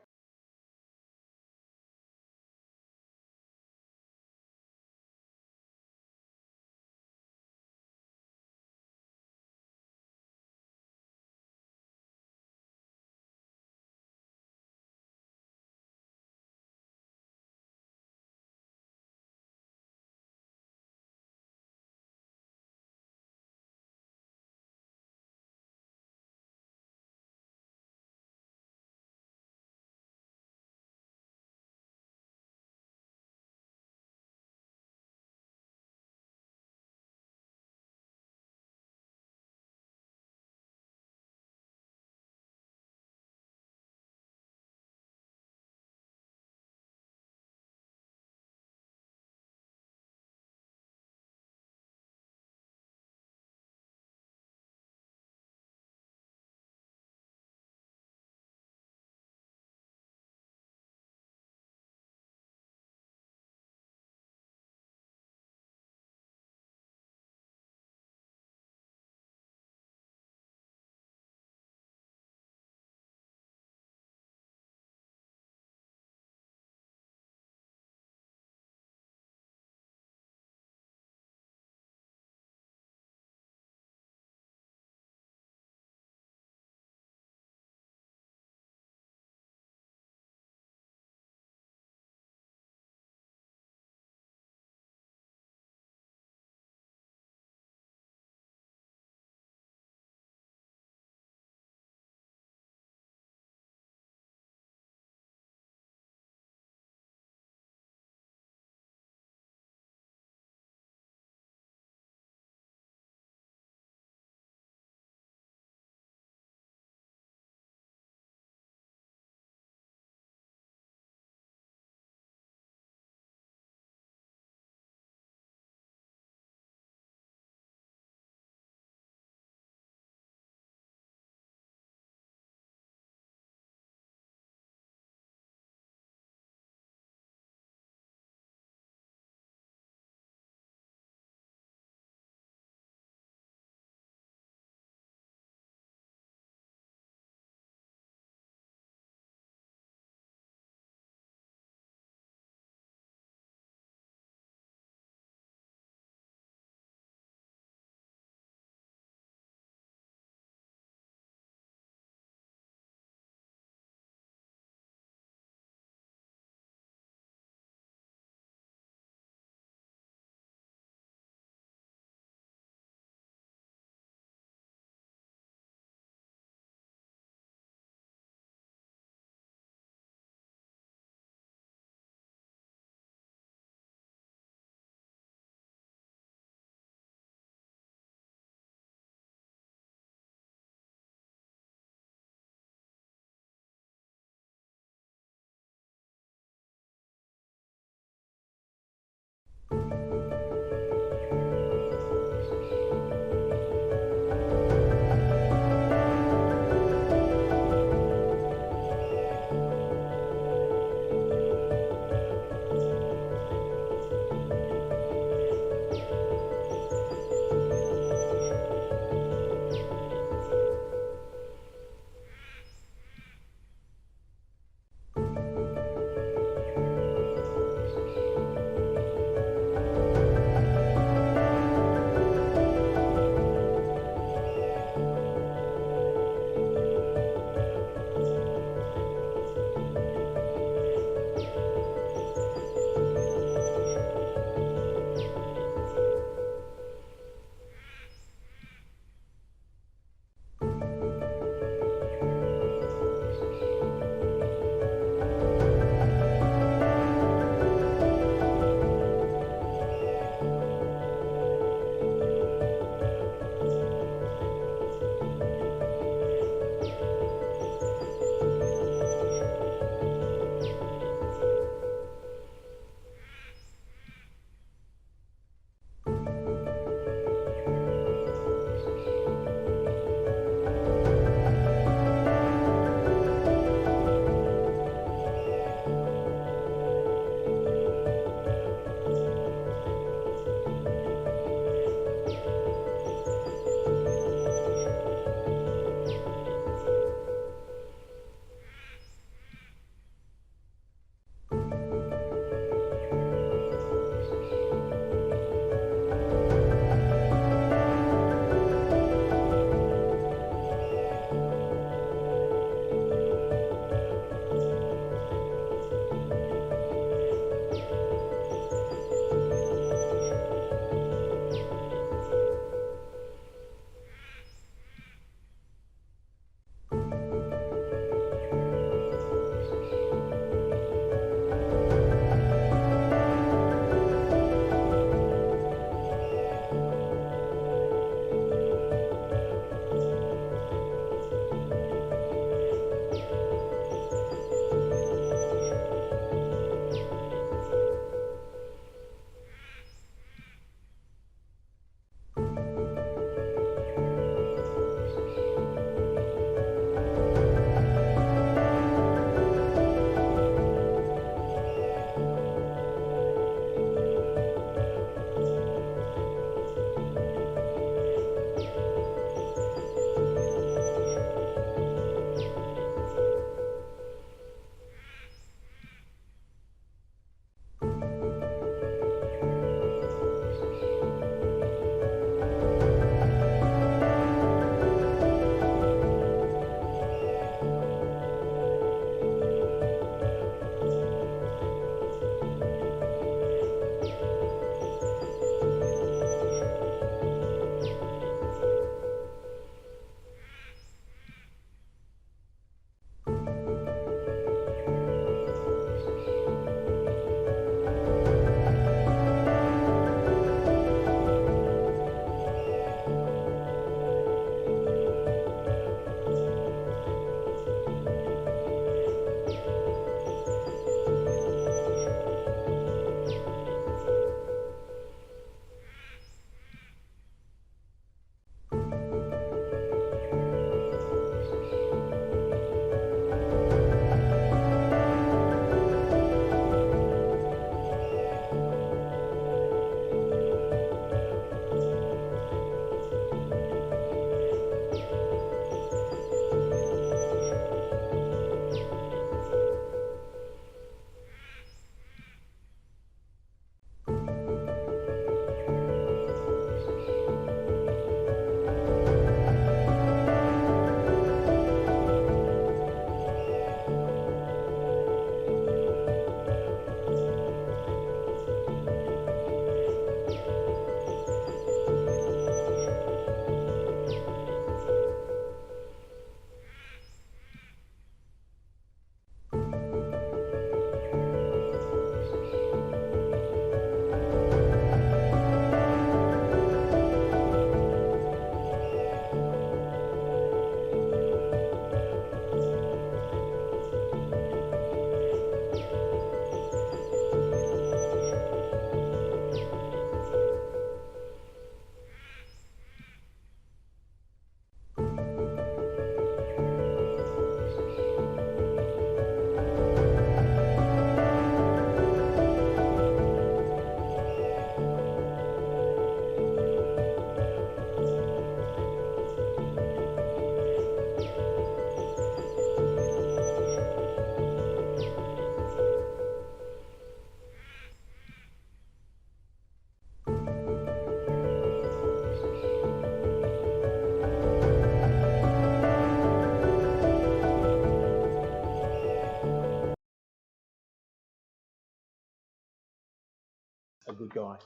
good guy.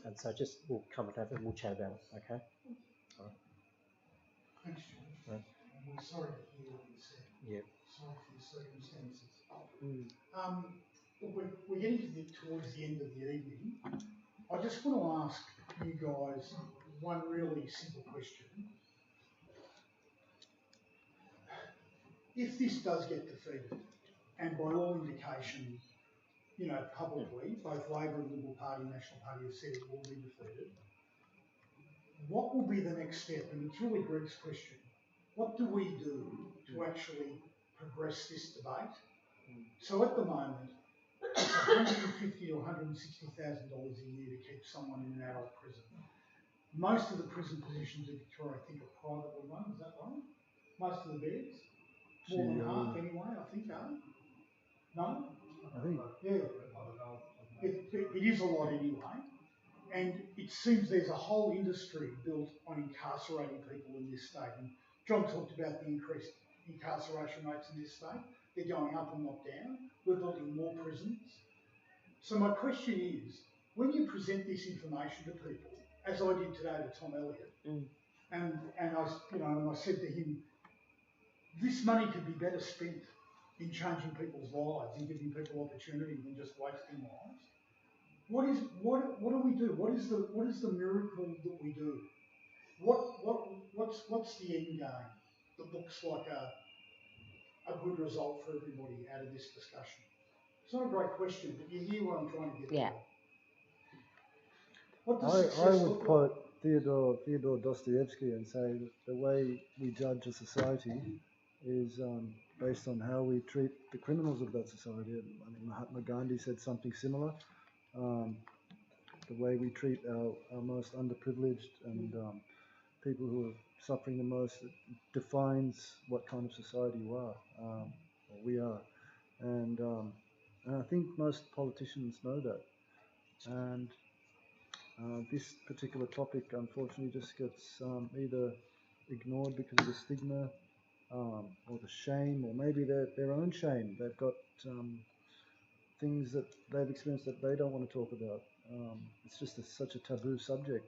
And so just we'll come and we'll chat about it, okay? All right. Thanks, John. Right. And we're sorry to hear what you said. Yeah. Sorry for your circumstances. Look, we're getting towards the end of the evening. I just want to ask you guys one really simple question. If this does get defeated, and by all indication, you know, publicly, both Labor and Liberal Party and National Party have said it will be defeated, what will be the next step? And it's really Greg's question. What do we do to actually progress this debate? So at the moment, it's $150,000 or $160,000 a year to keep someone in an adult prison. Most of the prison positions in Victoria, I think, are privately run. Is that right? Most of the beds? More than half, anyway, I think, are they? No? I think. Yeah. It is a lot anyway. And it seems there's a whole industry built on incarcerating people in this state. And John talked about the increased incarceration rates in this state. They're going up and not down. We're building more prisons. So my question is, when you present this information to people, as I did today to Tom Elliott, and I said to him, this money could be better spent in changing people's lives and giving people opportunity than just wasting lives. What do we do? What is the miracle that we do? What's the end game that looks like a good result for everybody out of this discussion? It's not a great question, but you hear what I'm trying to get Yeah. to. What does I success would look like? quote Fyodor Dostoevsky and say that the way we judge a society is based on how we treat the criminals of that society. I mean, Mahatma Gandhi said something similar. The way we treat our most underprivileged and people who are suffering the most defines what kind of society you are, or we are. And I think most politicians know that. And this particular topic, unfortunately, just gets either ignored because of the stigma or the shame, or maybe their own shame. They've got things that they've experienced that they don't want to talk about. It's just such a taboo subject.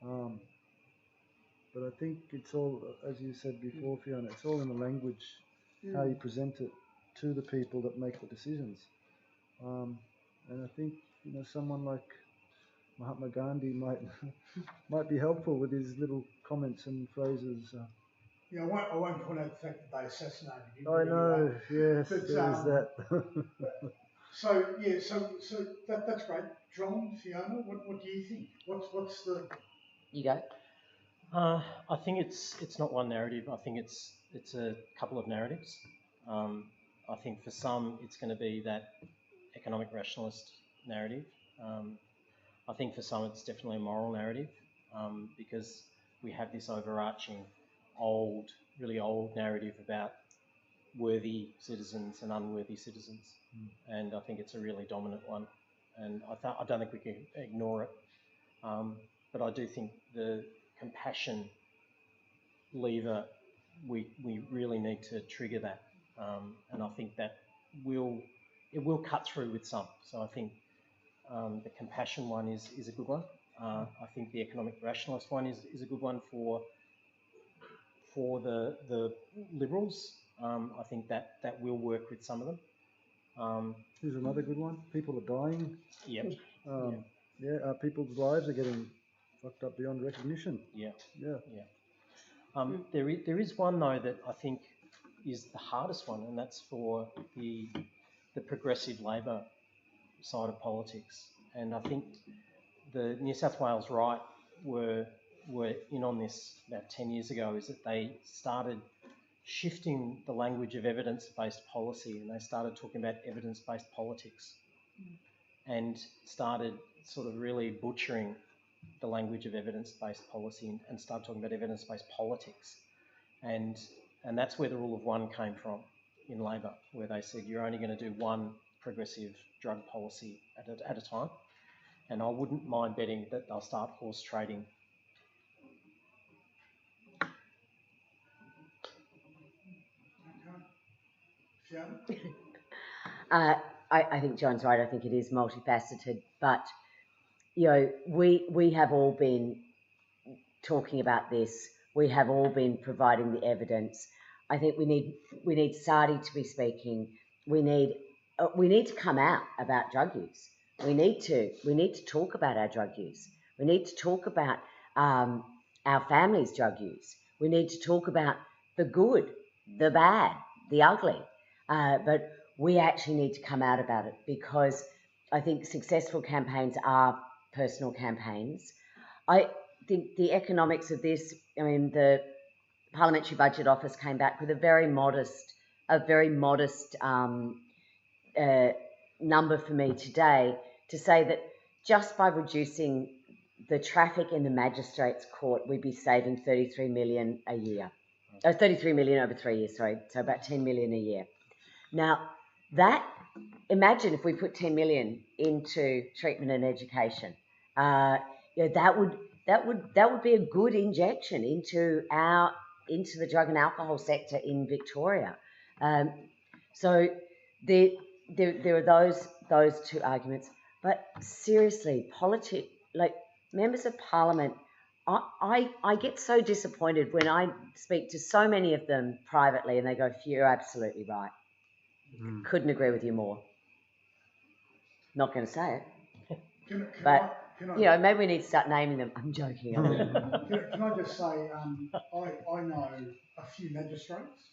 But I think it's all, as you said before, Fiona, it's all in the language, how you present it to the people that make the decisions. And I think, you know, someone like Mahatma Gandhi might be helpful with his little comments and phrases. You know, I won't point out the fact that they assassinated him. I know, yes, But, there's that. So that's great. John, Fiona, what do you think? What's the? You go. I think it's not one narrative. I think it's a couple of narratives. I think for some it's going to be that economic rationalist narrative. I think for some it's definitely a moral narrative, because we have this overarching really old narrative about worthy citizens and unworthy citizens, and I think it's a really dominant one, and I don't think we can ignore it. But I do think the compassion lever, we really need to trigger that, and I think that it will cut through with some. So I think the compassion one is a good one. I think the economic rationalist one is a good one for the Liberals. I think that will work with some of them. Here's another good one. People are dying. Yep. People's lives are getting fucked up beyond recognition. Yeah. Yeah. There is one though that I think is the hardest one, and that's for the progressive Labor side of politics. And I think the New South Wales right were in on this about 10 years ago, is that they started shifting the language of evidence-based policy, and they started talking about evidence-based politics, and started sort of really butchering the language of evidence-based policy and started talking about evidence-based politics. And that's where the rule of one came from in Labor, where they said you're only going to do one progressive drug policy at a time. And I wouldn't mind betting that they'll start horse trading. Fiona? I think John's right. I think it is multifaceted, but we have all been talking about this. We have all been providing the evidence. I think we need Sadi to be speaking. We need to come out about drug use. We need to talk about our drug use. We need to talk about our family's drug use. We need to talk about the good, the bad, the ugly. But we actually need to come out about it, because I think successful campaigns are personal campaigns. I think the economics of this, the Parliamentary Budget Office came back with a very modest number for me today, to say that just by reducing the traffic in the magistrates' court, we'd be saving 33 million a year. 33 million over 3 years, sorry, so about 10 million a year. Now, imagine if we put 10 million into treatment and education. That would be a good injection into the drug and alcohol sector in Victoria. So there are those two arguments. But seriously, members of Parliament, I get so disappointed when I speak to so many of them privately, and they go, "You're absolutely right. Couldn't agree with you more." Not going to say it. Maybe we need to start naming them. I'm joking. Can I just say, I know a few magistrates,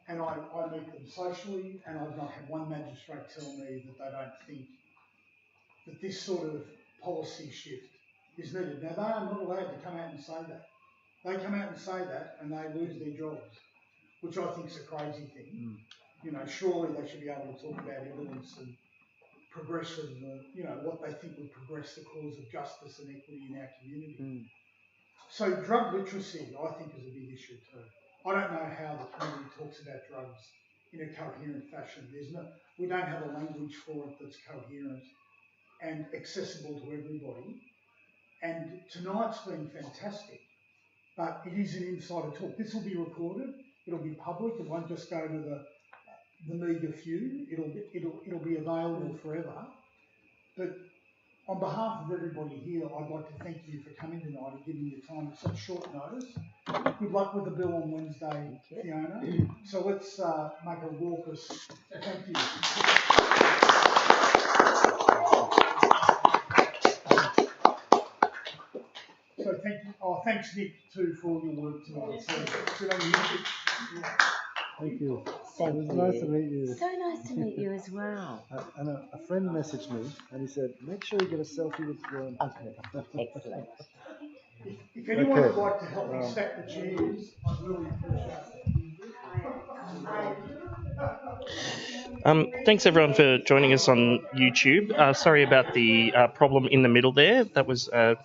and I meet them socially, and I've not had one magistrate tell me that they don't think that this sort of policy shift is needed. Now, they are not allowed to come out and say that. They come out and say that, and they lose their jobs, which I think is a crazy thing. Surely they should be able to talk about evidence and progressive, what they think would progress the cause of justice and equity in our community. So drug literacy, I think, is a big issue too. I don't know how the community talks about drugs in a coherent fashion. We don't have a language for it that's coherent and accessible to everybody. And tonight's been fantastic, but it is an insider talk. This will be recorded. It'll be public. It won't just go to the meagre few. It'll be available forever. But on behalf of everybody here, I'd like to thank you for coming tonight and giving your time at such short notice. Good luck with the bill on Wednesday, Fiona. So let's make a raucous thank you. So thank you. Oh, thanks, Nick, too, for all your work tonight. So good on you. Thank you. Thank it was you. nice to meet you. So nice to meet you as well. And a friend messaged me and he said, make sure you get a selfie with Fiona. Okay, excellent. If anyone would like to help me stack the chairs, I'd really appreciate it. Thanks everyone for joining us on YouTube. Sorry about the problem in the middle there. That was a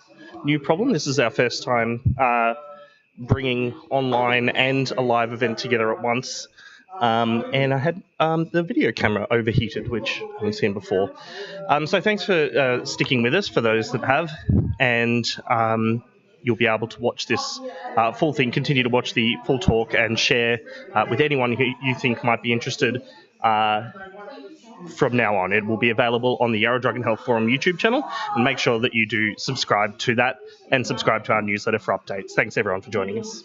new problem. This is our first time bringing online and a live event together at once. And I had the video camera overheated, which I haven't seen before. So thanks for sticking with us, for those that have. And you'll be able to watch this full thing, continue to watch the full talk and share with anyone who you think might be interested from now on. It will be available on the Yarra Drug Health Forum YouTube channel, and make sure that you do subscribe to that and subscribe to our newsletter for updates. Thanks everyone for joining us.